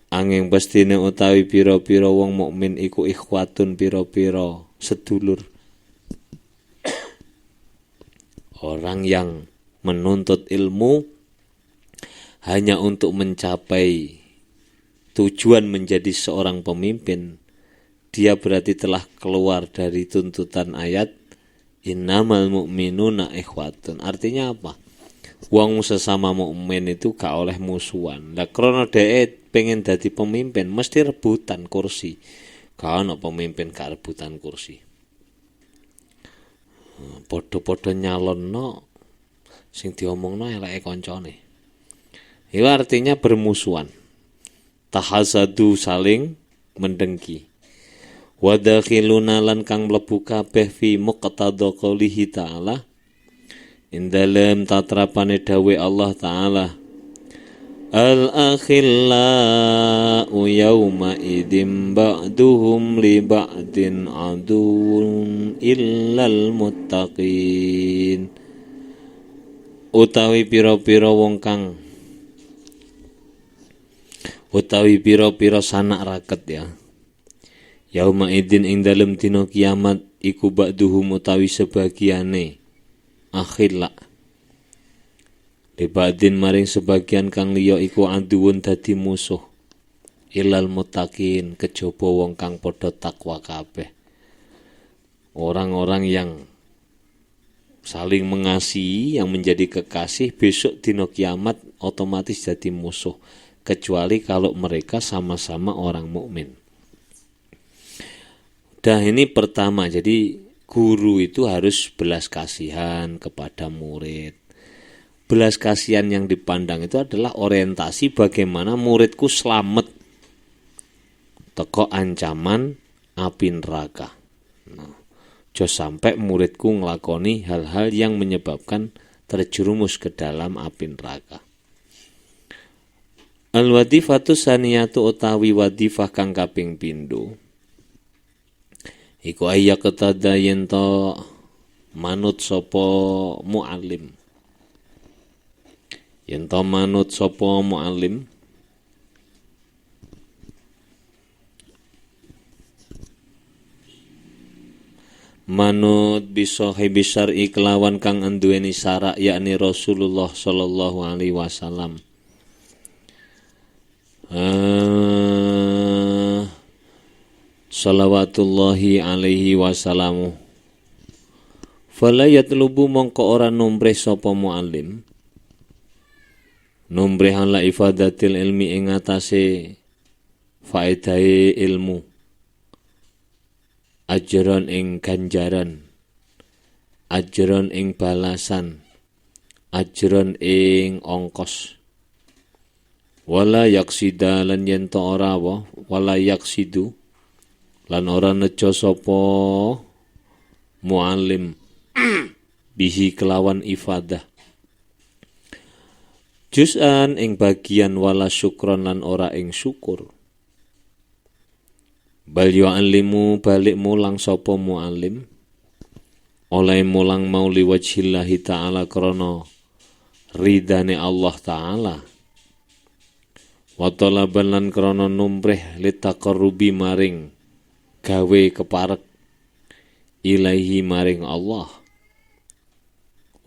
angin pastine utawi pira-pira wong mukmin iku ikhwatun pira-pira sedulur. Orang yang menuntut ilmu hanya untuk mencapai tujuan menjadi seorang pemimpin, dia berarti telah keluar dari tuntutan ayat innamal mu'minuna ikhwatun. Artinya apa? Wong sesama mukmin itu gak oleh musuhan. Lah krana dhek pengen dadi pemimpin mesti rebutan kursi. Gak ono pemimpin gak rebutan kursi. Padha-padha nyalonno sing diomongno eleke kancane. Itu artinya bermusuhan. Tahasadu saling mendengki. Wa dakhiluna lan kang mlebu kabeh fi muqtada qoulihi ta'ala indalem tatrapane dawe Allah Ta'ala al-akhillau yawma idim ba'duhum li ba'din adun illal muttaqin utawi pira-pira wong kang utawi pira-pira sanak raket ya yauma idin ing dalem dina kiamat iku ba'duhum utawi sebagiane akhilla libadin maring sebagian kang liya iku aduun dadi musuh ilal muttaqin kejaba wong kang padha takwa kabeh. Orang-orang yang saling mengasihi yang menjadi kekasih besok dina kiamat otomatis jadi musuh kecuali kalau mereka sama-sama orang mukmin. Dah ini pertama, jadi guru itu harus belas kasihan kepada murid. Belas kasihan yang dipandang itu adalah orientasi bagaimana muridku selamat teko ancaman api neraka. Nah, jangan sampai muridku ngelakoni hal-hal yang menyebabkan terjerumus ke dalam api neraka. Al-wadifatu saniyatu utawi wadifah kang kaping pindho. Iku ayya ketada yento manut sapa muallim. Yento manut sapa muallim manut bisahibi syar'i kelawan kang anduweni syarak yakni Rasulullah sallallahu alaihi wasallam. Salawatullahi alaihi wasallamu. Fala yatlubu mongko ora nombreh sapa muallim. Nombreh ala ifadatil ilmi ing atase faedahe ilmu. Ajron ing ganjaran, ajron ing balasan, ajron ing ongkos. Wala yaksida lan yen to ora wa, wala yaksidu lan ora nejo sapa muallim bihi kelawan ifadah. Juz'an ing bagian wala syukron lan ora ing syukur. Bal yu'allimu balik mulang sapa muallim oleh mulang mau liwajhillahi ta'ala krana ridane Allah ta'ala wa talaban lan krana numrih litaqarrubi maring gawe keparek ilaihi maring Allah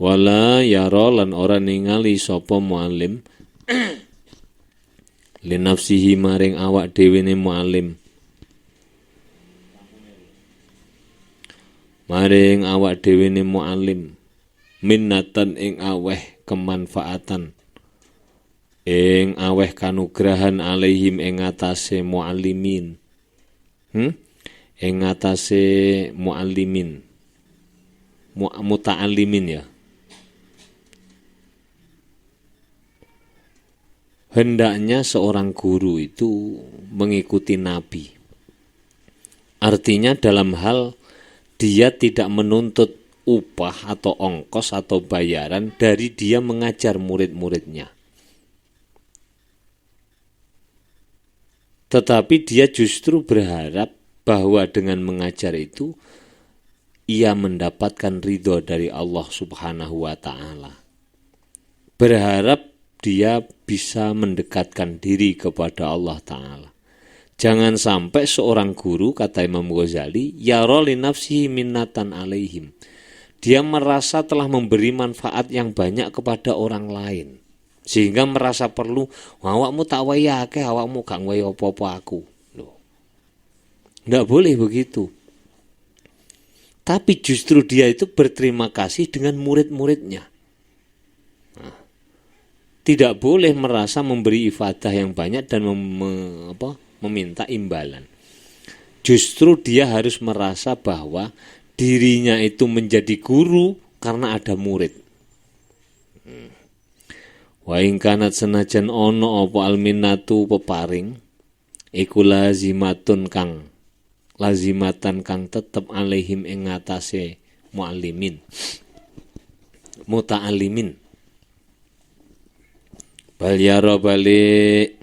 wala yara lan ora ningali sapa muallim linafsihi maring awak dhewene muallim maring awak dhewene muallim minnatan ing aweh kemanfaatan ing aweh kanugrahan alaihim ing atase muallimin ing atase muallimin muta'allimin ya. Hendaknya seorang guru itu mengikuti Nabi. Artinya dalam hal dia tidak menuntut upah atau ongkos atau bayaran dari dia mengajar murid-muridnya. Tetapi dia justru berharap bahwa dengan mengajar itu ia mendapatkan ridho dari Allah Subhanahu wa ta'ala. Berharap dia bisa mendekatkan diri kepada Allah ta'ala. Jangan sampai seorang guru, kata Imam Ghazali, yara li nafsihi minnatan alaihim. Dia merasa telah memberi manfaat yang banyak kepada orang lain. Sehingga merasa perlu, awakmu tak wayake, awakmu gak wae apa-apa aku. Loh. Nggak boleh begitu. Tapi justru dia itu berterima kasih dengan murid-muridnya. Nah, tidak boleh merasa memberi ifadah yang banyak dan meminta imbalan. Justru dia harus merasa bahwa dirinya itu menjadi guru karena ada murid. Wa ing kanat senajan ono apa alminatu peparing iku lazimatan kang tetep alaihim ing ngatasé muallimin muta'allimin bal yara balik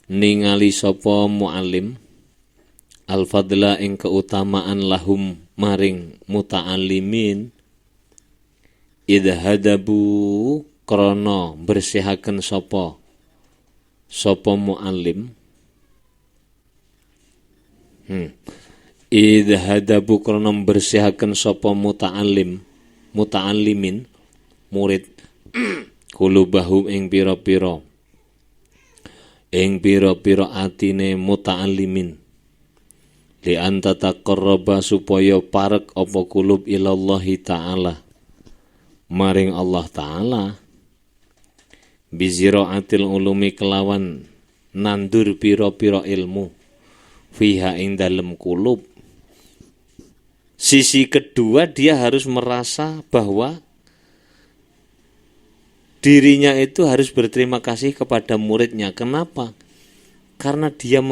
ningali sapa muallim al-fadla ing keutamaan lahum maring muta'allimin idhadabu krana bersihaken sapa muallim idhadabu krana bersihaken sapa muta'allimin murid kulubahum ing pira-pira atine muta'allimin li anta taqarraba supaya parek apa kulub ilallahi ta'ala maring Allah ta'ala biziraatil ulumi kelawan nandur pira-pira ilmu fiha ing dalem kulub. Sisi kedua dia harus merasa bahwa dirinya itu harus berterima kasih kepada muridnya. Kenapa? Karena dia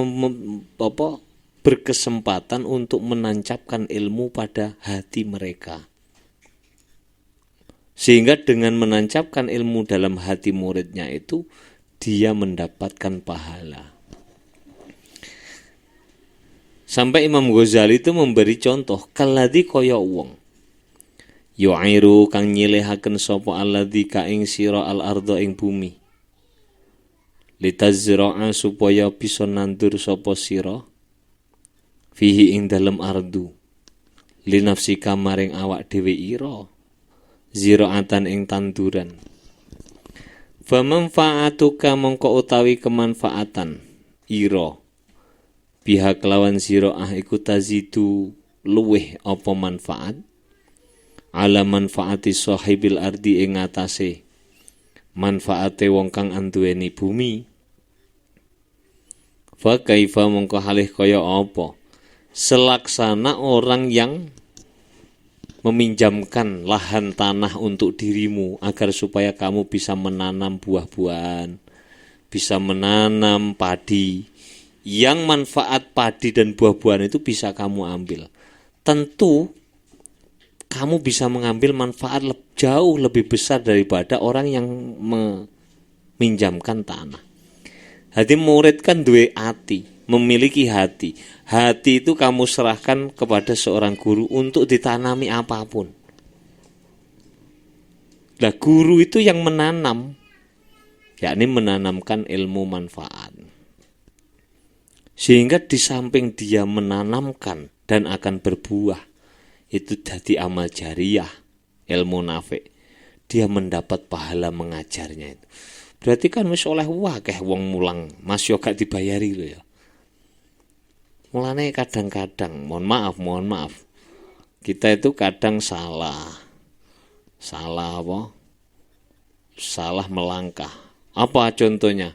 berkesempatan untuk menancapkan ilmu pada hati mereka. Sehingga dengan menancapkan ilmu dalam hati muridnya itu, dia mendapatkan pahala. Sampai Imam Ghazali itu memberi contoh, kalladzi kaya wong yu'iru kang nyilihaken sapa alladzi ka ing sira al-ardha ing bumi litazra'a supaya bisa nandur sapa sira fihi ing dalem ardu linafsika maring awak dhewe ira ziraatan ing tanduran. Famanfaatuka mongko utawi kemanfaatan ira biha kelawan ziraah iku tazidu luweh apa manfaat ala manfaati sahibil ardi ing atase manfaate wong kang anduweni bumi. Fa kaifa mongko halih kaya apa selaksana orang yang meminjamkan lahan tanah untuk dirimu agar supaya kamu bisa menanam buah-buahan, bisa menanam padi, yang manfaat padi dan buah-buahan itu bisa kamu ambil. Tentu kamu bisa mengambil manfaat jauh lebih besar daripada orang yang meminjamkan tanah. Hati murid kan duwe hati, memiliki hati. Hati itu kamu serahkan kepada seorang guru untuk ditanami apapun. Nah, guru itu yang menanam, yakni menanamkan ilmu manfaat. Sehingga di samping dia menanamkan dan akan berbuah, itu jadi amal jariyah, ilmu nafi'. Dia mendapat pahala mengajarnya itu. Berarti kan wis oleh wakeh wong mulang, Mas yo gak dibayari lho ya. Mulane kadang-kadang, mohon maaf, kita itu kadang salah apa? Salah melangkah. Apa contohnya?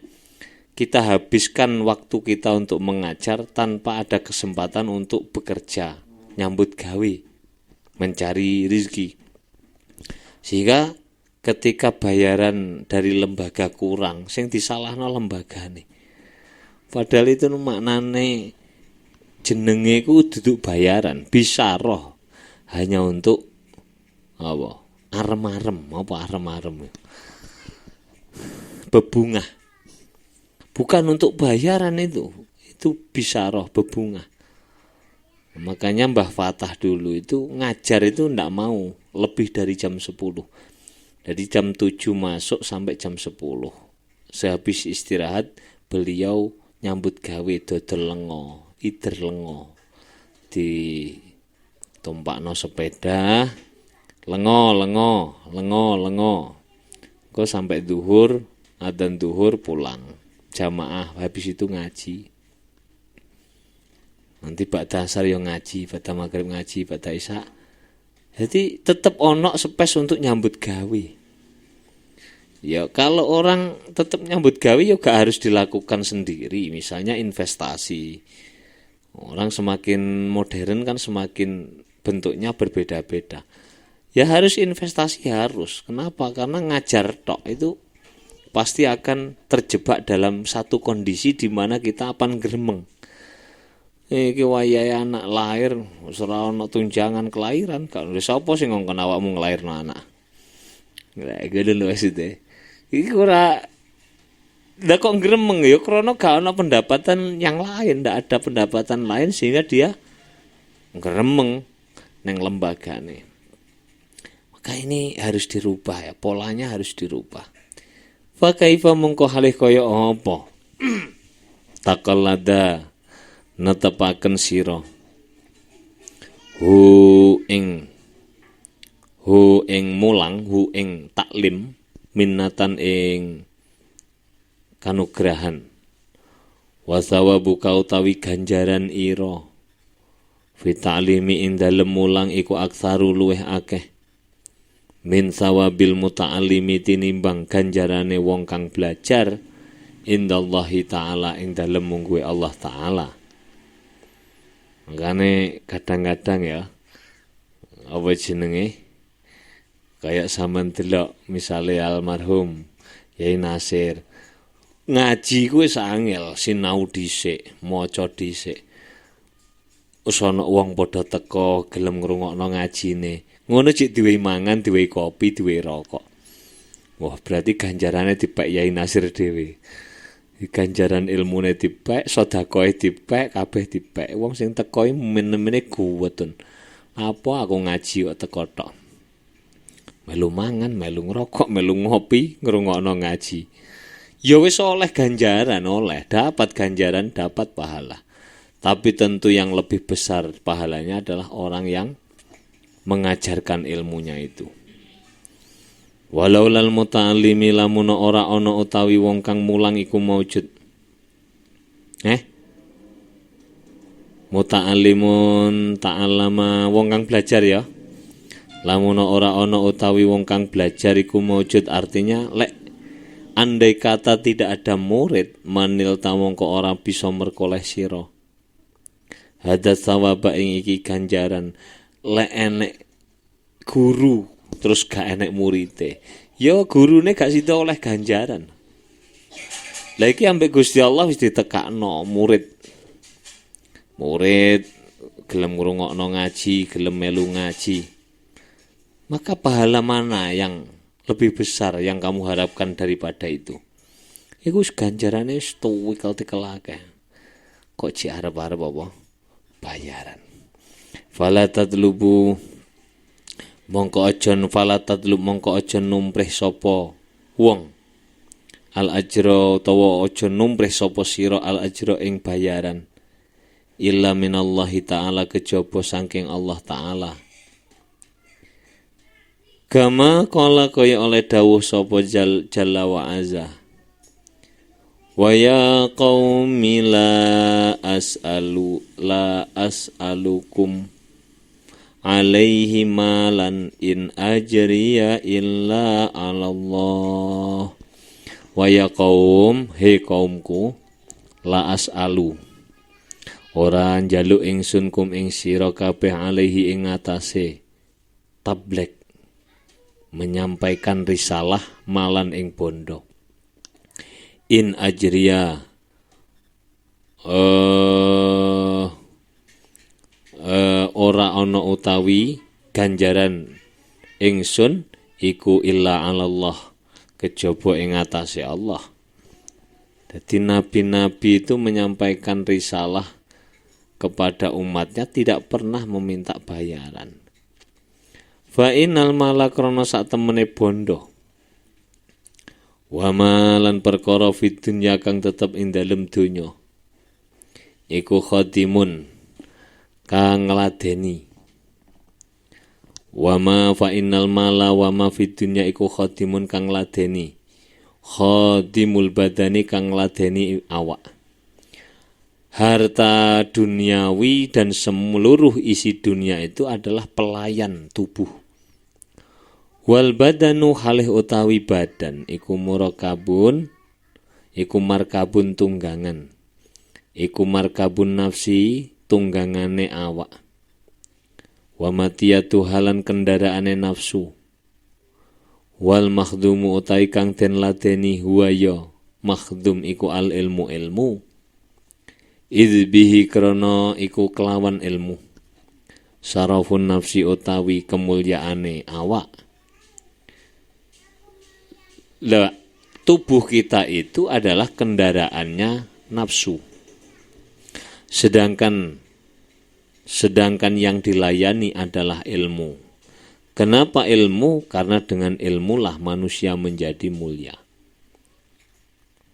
Kita habiskan waktu kita untuk mengajar tanpa ada kesempatan untuk bekerja, nyambut gawe, mencari rezeki. Sehingga ketika bayaran dari lembaga kurang, sing disalahno lembagane. Padahal itu maknane jenenge ku duduk bayaran, bisa roh hanya untuk apa? Arem-arem, apa arem-arem? Bebungah. Bukan untuk bayaran itu bisa roh bebungah. Makanya Mbah Fatah dulu itu ngajar itu ndak mau lebih dari jam 10. Dari jam 7 masuk sampai jam 10. Sehabis istirahat beliau nyambut gawe dodol lengo, ider lengo. Di tumpakno sepeda, lengo. Kok sampai duhur, adzan duhur pulang. Jamaah habis itu ngaji. Nanti ba'da asar yang ngaji, ba'da maghrib ngaji, ba'da isya. Jadi tetap ono space untuk nyambut gawe. Ya kalau orang tetap nyambut gawe ya gak harus dilakukan sendiri. Misalnya investasi. Orang semakin modern kan semakin bentuknya berbeda-beda. Ya harus investasi harus. Kenapa? Karena ngajar tok itu pasti akan terjebak dalam satu kondisi di mana kita akan gremeng. Iki wayahe anak lahir ora ana tunjangan kelahiran, kan wis sapa sing ngongkon awakmu nglairno anak. Lah gede lho maksudnya. Iki ora ndak kok gremeng ya krana gak ana pendapatan yang lain, ndak ada pendapatan lain sehingga dia gremeng nang lembagane. Maka ini harus dirubah ya, polanya harus dirubah. Fa kaifa mungko halih kaya apa? Taqallada netepaken sira hu ing mulang, hu ing taklim minnatan ing kanugrahan wa thawabu utawi ganjaran ira fi ta'limi ing dalem mulang iku aksaru luweh akeh min sawabil muta'allimi tinimbang ganjarane wong kang belajar indallahi ta'ala ing dalem mungguhe Allah ta'ala. Makane kadang-kadang ya apa jenenge kayak sampean delok misale almarhum Yai Nasir ngaji kuwi sangel sinau dhisik, maca dhisik. Wis ana wong padha teka gelem ngrungokno ngajine. Ngono cik diwehi mangan, diwehi kopi, diwehi rokok. Wah, berarti ganjarane dipek Yai Nasir dhewe. Ganjaran ilmune dipek, sedekahe dipek, kabeh dipek. Wong sing teko iki men-mene guwetun. Apa aku ngaji kok teko tok. Melu mangan, melu ngrokok, melu ngopi, ngrungokno ngaji. Ya wis oleh ganjaran, oleh dapat ganjaran, dapat pahala. Tapi tentu yang lebih besar pahalanya adalah orang yang mengajarkan ilmunya itu. Walau lal muta'allimi lamun ora ana utawi wong kang mulang iku maujud. Muta'allimun ta'allama wong kang belajar ya. Lamun ora ana utawi wong kang belajar iku maujud, artinya lek andai kata tidak ada murid, manil tamongko ora bisa merkoleh sira. Hadat sawaba ing iki ganjaran. Lek enek guru terus gak enek murite, ya gurune gak sida oleh ganjaran. Lah iki ambek Gusti Allah wis ditekakno murid gelem ngrungokno ngaji, gelem melu ngaji. Maka pahala mana yang lebih besar yang kamu harapkan daripada itu? Iku ganjarane wis tuwikal-tikel akeh. Kok ci arep-arep apa? Bayaran. Fala tadlubu mongko aja numprih sapa wong al ajra utawa aja numprih sapa sira al ajra ing bayaran illa minallahi ta'ala kejaba saking Allah ta'ala. Kama kala kaya oleh dawuh sapa jalla wa azza. Wa ya qaumi la as'alukum alaihi malan in ajriya illa 'ala Allah. Wa ya qaum, he kaumku, la as'alu ora njaluk ingsun kum ing sira kabeh alaihi ing atase tabligh menyampaikan risalah malan ing bondo. In ajriya ora ana utawi ganjaran ingsun iku illa 'alallah kejaba ing atase Allah. Jadi nabi-nabi itu menyampaikan risalah kepada umatnya tidak pernah meminta bayaran. Fa innal mala krana sak temene bondo. Wa malan perkara fid dunya kang tetep ing dalem donya. Iku khadimun kang ngladeni. Wa ma fa innal mala wa ma fid dunya iku khadimun kang ngladeni. Khadimul badani kang ngladeni awak. Harta duniawi dan seluruh isi dunia itu adalah pelayan tubuh. Wal badanu halih utawi badan iku murakabun, iku markabun tunggangan. Iku markabun nafsi tunggangane awak. Wa matiyatu halan kendaraane nafsu. Wal makhdumu utawi kang den ladeni huwa ya makhdum iku al ilmu. Idh bihi krana iku kelawan ilmu. Sarafun nafsi utawi kemulyaane awak. Lah, tubuh kita itu adalah kendaraannya nafsu. Sedangkan yang dilayani adalah ilmu. Kenapa ilmu? Karena dengan ilmulah manusia menjadi mulia.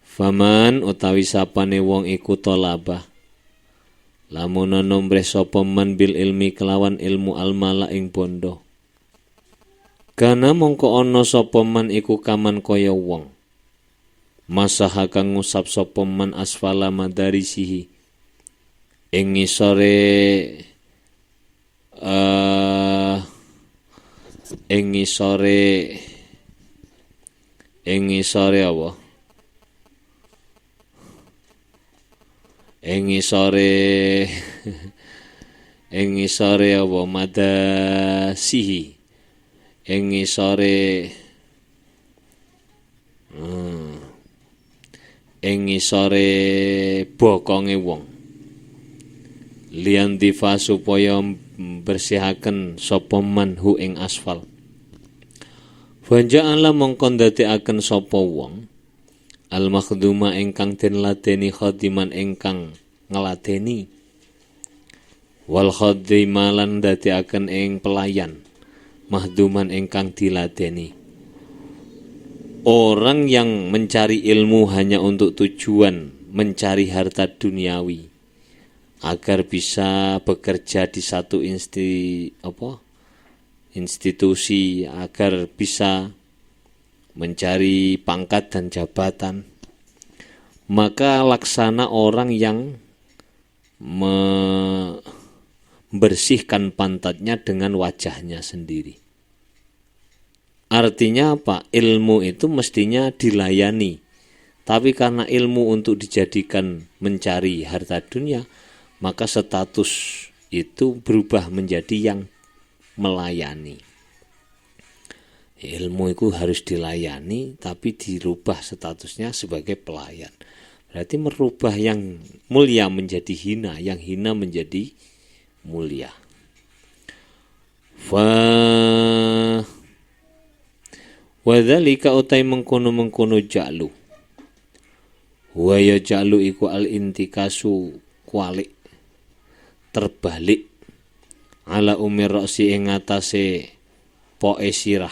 Faman utawi sapane wong iku tolabah lamun nombre sapa man bil ilmi kelawan ilmu almala ing bondo. Kana mongko ana sapa man iku kaman kaya wong masaha kang ngusap sapa man asfala madarisihi ing ngisore apa? Ing ngisore apa madasihi ing ngisore bokonge wong lian difa supaya bersihaken sapa man hu ing asfal. Fanja'ala mongko ndadekaken sapa wong al-makhduma ingkang den ladeni khadiman ingkang ngladeni wal khadimalan dadekaken ing pelayan mahduman ingkang diladeni. Orang yang mencari ilmu hanya untuk tujuan mencari harta duniawi agar bisa bekerja di satu institusi agar bisa mencari pangkat dan jabatan, maka laksana orang yang membersihkan pantatnya dengan wajahnya sendiri. Artinya apa? Ilmu itu mestinya dilayani, tapi karena ilmu untuk dijadikan mencari harta dunia, maka status itu berubah menjadi yang melayani. Ilmu itu harus dilayani, tapi dirubah statusnya sebagai pelayan. Berarti merubah yang mulia menjadi hina, yang hina menjadi mulia. Wadzalika utai mengkono ja'lu. Wa ya ja'lu iku al-intikasu kualik, terbalik, ala umir roksi ing atase poe sirah.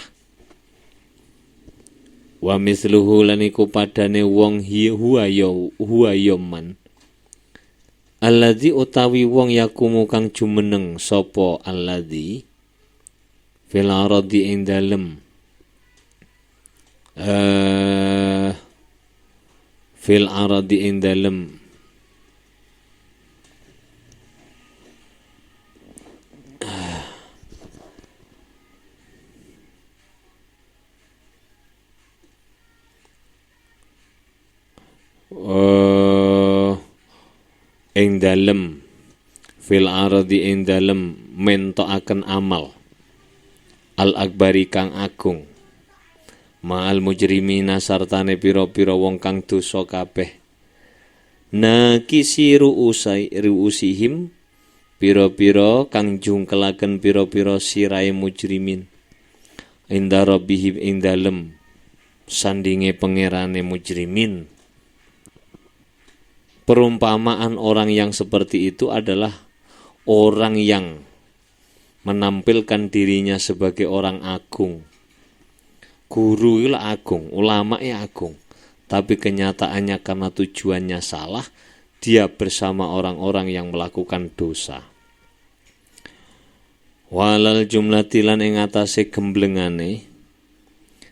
Wa mithluhu lan iku padane wong huwa yoman. Alladzi utawi wong yakumu kang jumeneng sapa alladzi fil ardi ing dalem fil ardi ing dalem ing dalem fil ardi ing dalem mentokaken amal al akbari kang agung ma'al mujrimina sartane pira-pira wong kang dosa kabeh nakisi ruusihim pira-pira kang jungkelaken pira-pira sirahe mujrimin inda rabbihim ing dalem sandinge pangerane mujrimin. Perumpamaan orang yang seperti itu adalah orang yang menampilkan dirinya sebagai orang agung. Guru itu agung, ulama itu agung. Tapi kenyataannya karena tujuannya salah, dia bersama orang-orang yang melakukan dosa. Walal jumlatilan ing atase gemblengane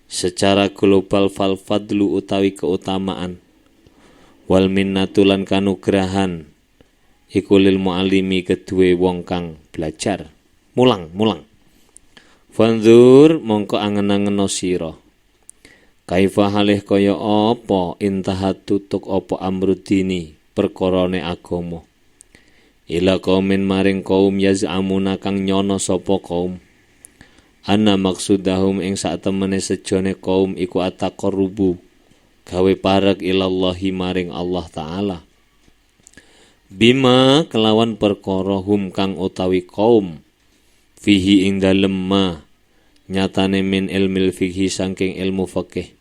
secara global fal fadlu utawi keutamaan wal minnatulan kanugrahan iku lil muallimi kedue wong kang belajar mulang fanzur mongko angen-angeno sira kaifa halih kaya apa intahat tutuk apa amrudini perkarane agama ila kaumin maring kaum yaz'amuna kang nyono sapa kaum ana maksudahum ing sak temene sejone kaum iku ataqarrubu gawe parek ilallahi maring Allah Ta'ala bima kelawan perkara hum kang utawi kaum fihi ing dalem ma nyatane min ilmil fikhi saking ilmu fikih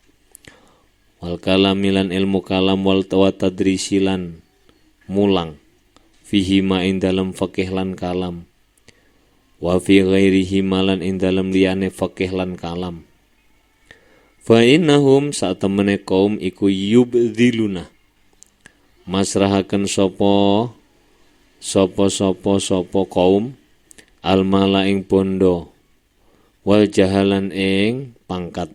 wal kalamilan ilmu kalam wal tadrisilan mulang fihi ma ing dalem fikih lan kalam wa fi ghairihi malan ing dalem liyane fikih lan kalam. Fa innahum saat temene kaum iku yubdziluna masrahaken sapa kaum almala ing bondo wal jahalan ing pangkat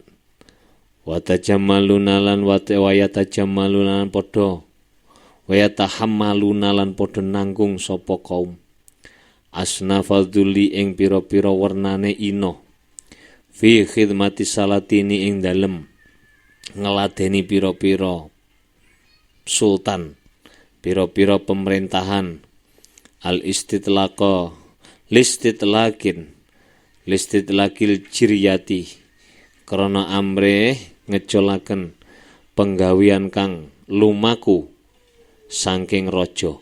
wa tajammaluna lan wa tajammaluna lan padha wa yatahammaluna lan padha nanggung sapa kaum asnafadzuli ing pira-pira wernane ino fi khidmati salatini ing dalem ngeladeni pira-pira sultan pira-pira pemerintahan al listitlakil jiryati krana amre ngecolaken penggawean kang lumaku saking raja.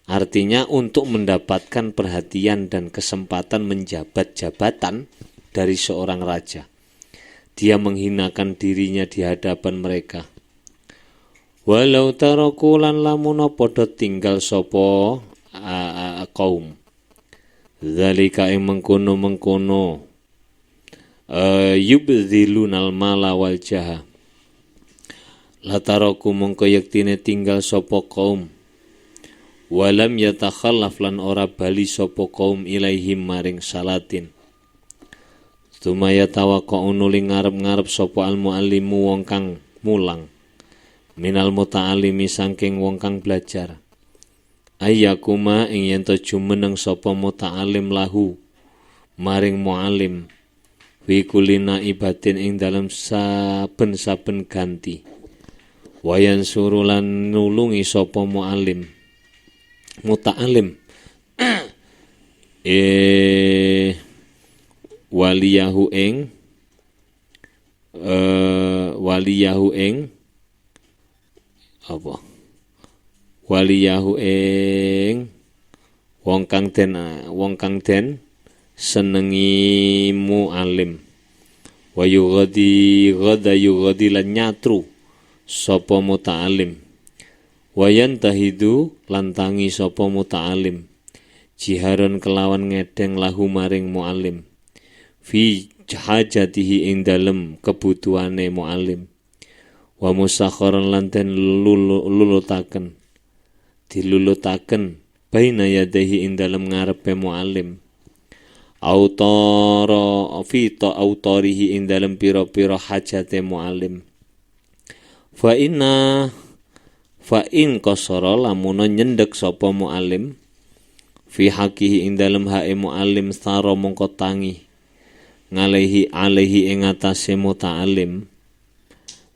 Artinya untuk mendapatkan perhatian dan kesempatan menjabat jabatan dari seorang raja. Dia menghinakan dirinya di hadapan mereka. Walau tarakulan lamun padha tinggal sapa kaum. Zalika ing mengkono yubdzilunal mala wal jaha. Lataraku mongko yektine tinggal sapa kaum. Walam yatakhallaf lan ora bali sapa kaum ilaihim maring salatin Tumaya tawaqqa'u nuli ngarep-ngarep sapa al muallimu wong kang mulang minal muta'allimi saking wong kang belajar ayyakuma ing yen to jumeneng sapa muta'allim lahu maring muallim fi kulina ibatin ing dalam saben-saben ganti wayan surulan nulungi sapa muallim muta'allim waliyahu ing apa waliyahu ing wong kang den senengi muallim wa yughadi lan nyatru sapa muta'allim wa yantahidu lan tangi sapa muta'allim jiharon kelawan ngedeng lahu maring muallim fi hajatihi ing dalem kebutuhane muallim wa musakharan lan den dilulutaken baina yadahi ing dalem ngarepe muallim autara fi autorihi ing dalem pira-pira hajate muallim fa in qasara lamun nyendek sapa muallim fi haqihi ing dalem hae muallim sara mongko tangi alaihi ing atase muta'allim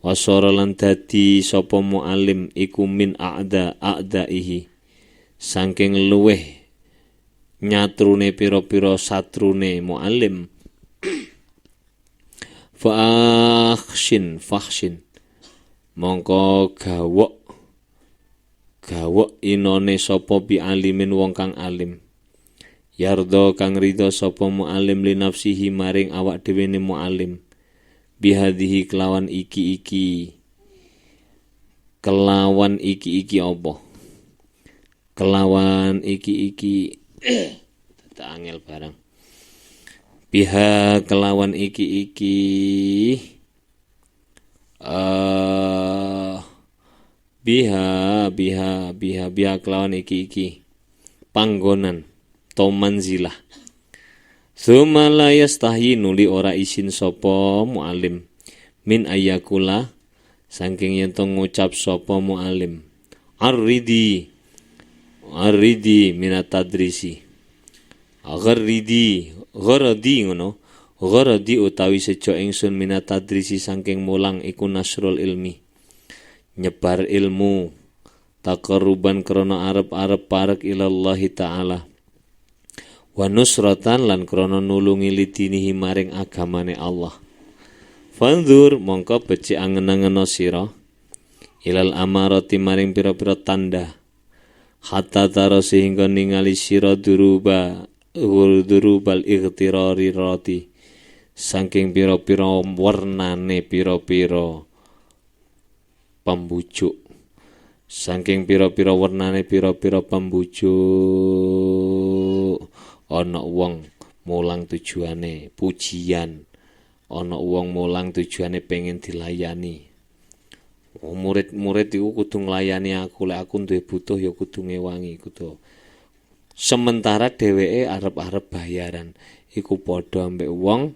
wasara lan dadi sapa muallim iku min a'daihi saking luweh nyatrune pira-pira satrune muallim fakhshin mongko gawok inone sapa bi alimin wong kang alim yardo kang ridho sapa muallim li nafsihi maring awak dhewe ne muallim bihadhihi kelawan iki apa kelawan iki angel barang biha kelawan iki biha kelawan iki panggonan to manzilah summa la yastahyi nuli ora isin sapa muallim min ayakula saking yen to ngucap sapa muallim aridi minat tadrisi gharadi utawi sejo ingsun minat tadrisi saking mulang iku nasrul ilmi nyebar ilmu taqarruban krana arep-arep parek ilallahi ta'ala wa nusratan lan krana nulungi lidinihi maring agamane Allah fanzur mongko becik angen-angeno sira ilal amarati maring pira-pira tanda hatta taro sehingga ningali sira durubal ightirari rati saking pira-pira warnane pira-pira pembujuk saking pira-pira warnane pira-pira pembujuk ana wong mulang tujuane pujian ana wong mulang tujuane pengen dilayani murid-murid iku kudu nglayani aku lek aku duwe butuh ya kudu ngewangi kudu sementara dheweke arep-arep bayaran iku padha ambek wong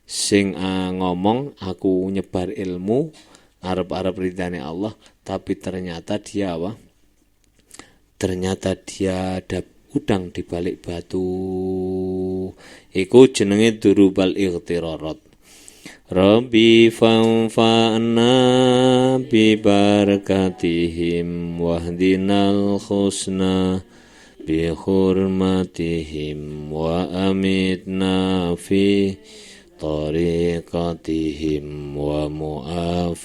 sing ngomong aku nyebar ilmu arep-arep ridane Allah tapi ternyata dia ada udang di balik batu iku jenenge durubal ightirarat Rabbi fanfa'na bi barakatihim wahdinal husna bi hurmatihim wa amitna fi tariqatihim wa mu'afatim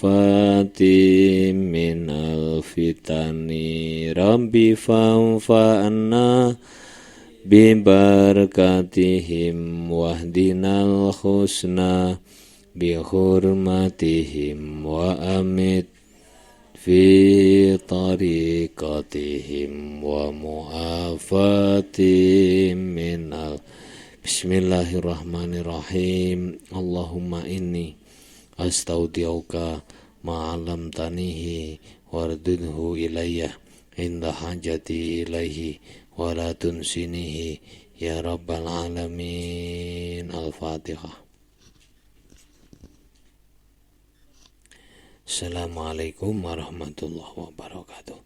minal fitani Rabbi fanfa'na bi barakatihim wahdinal husna bi hurmatihim wa amit fi tariqatihim wa mu'afatim minal Bismillahirrahmanirrahim. Allahumma inni astaudiuka ma'alam tanihi wardudhu ilayya inda hajati ilaihi wa la tunsinihi ya rabbal alamin. Al-Fatihah. Assalamualaikum warahmatullahi wabarakatuh.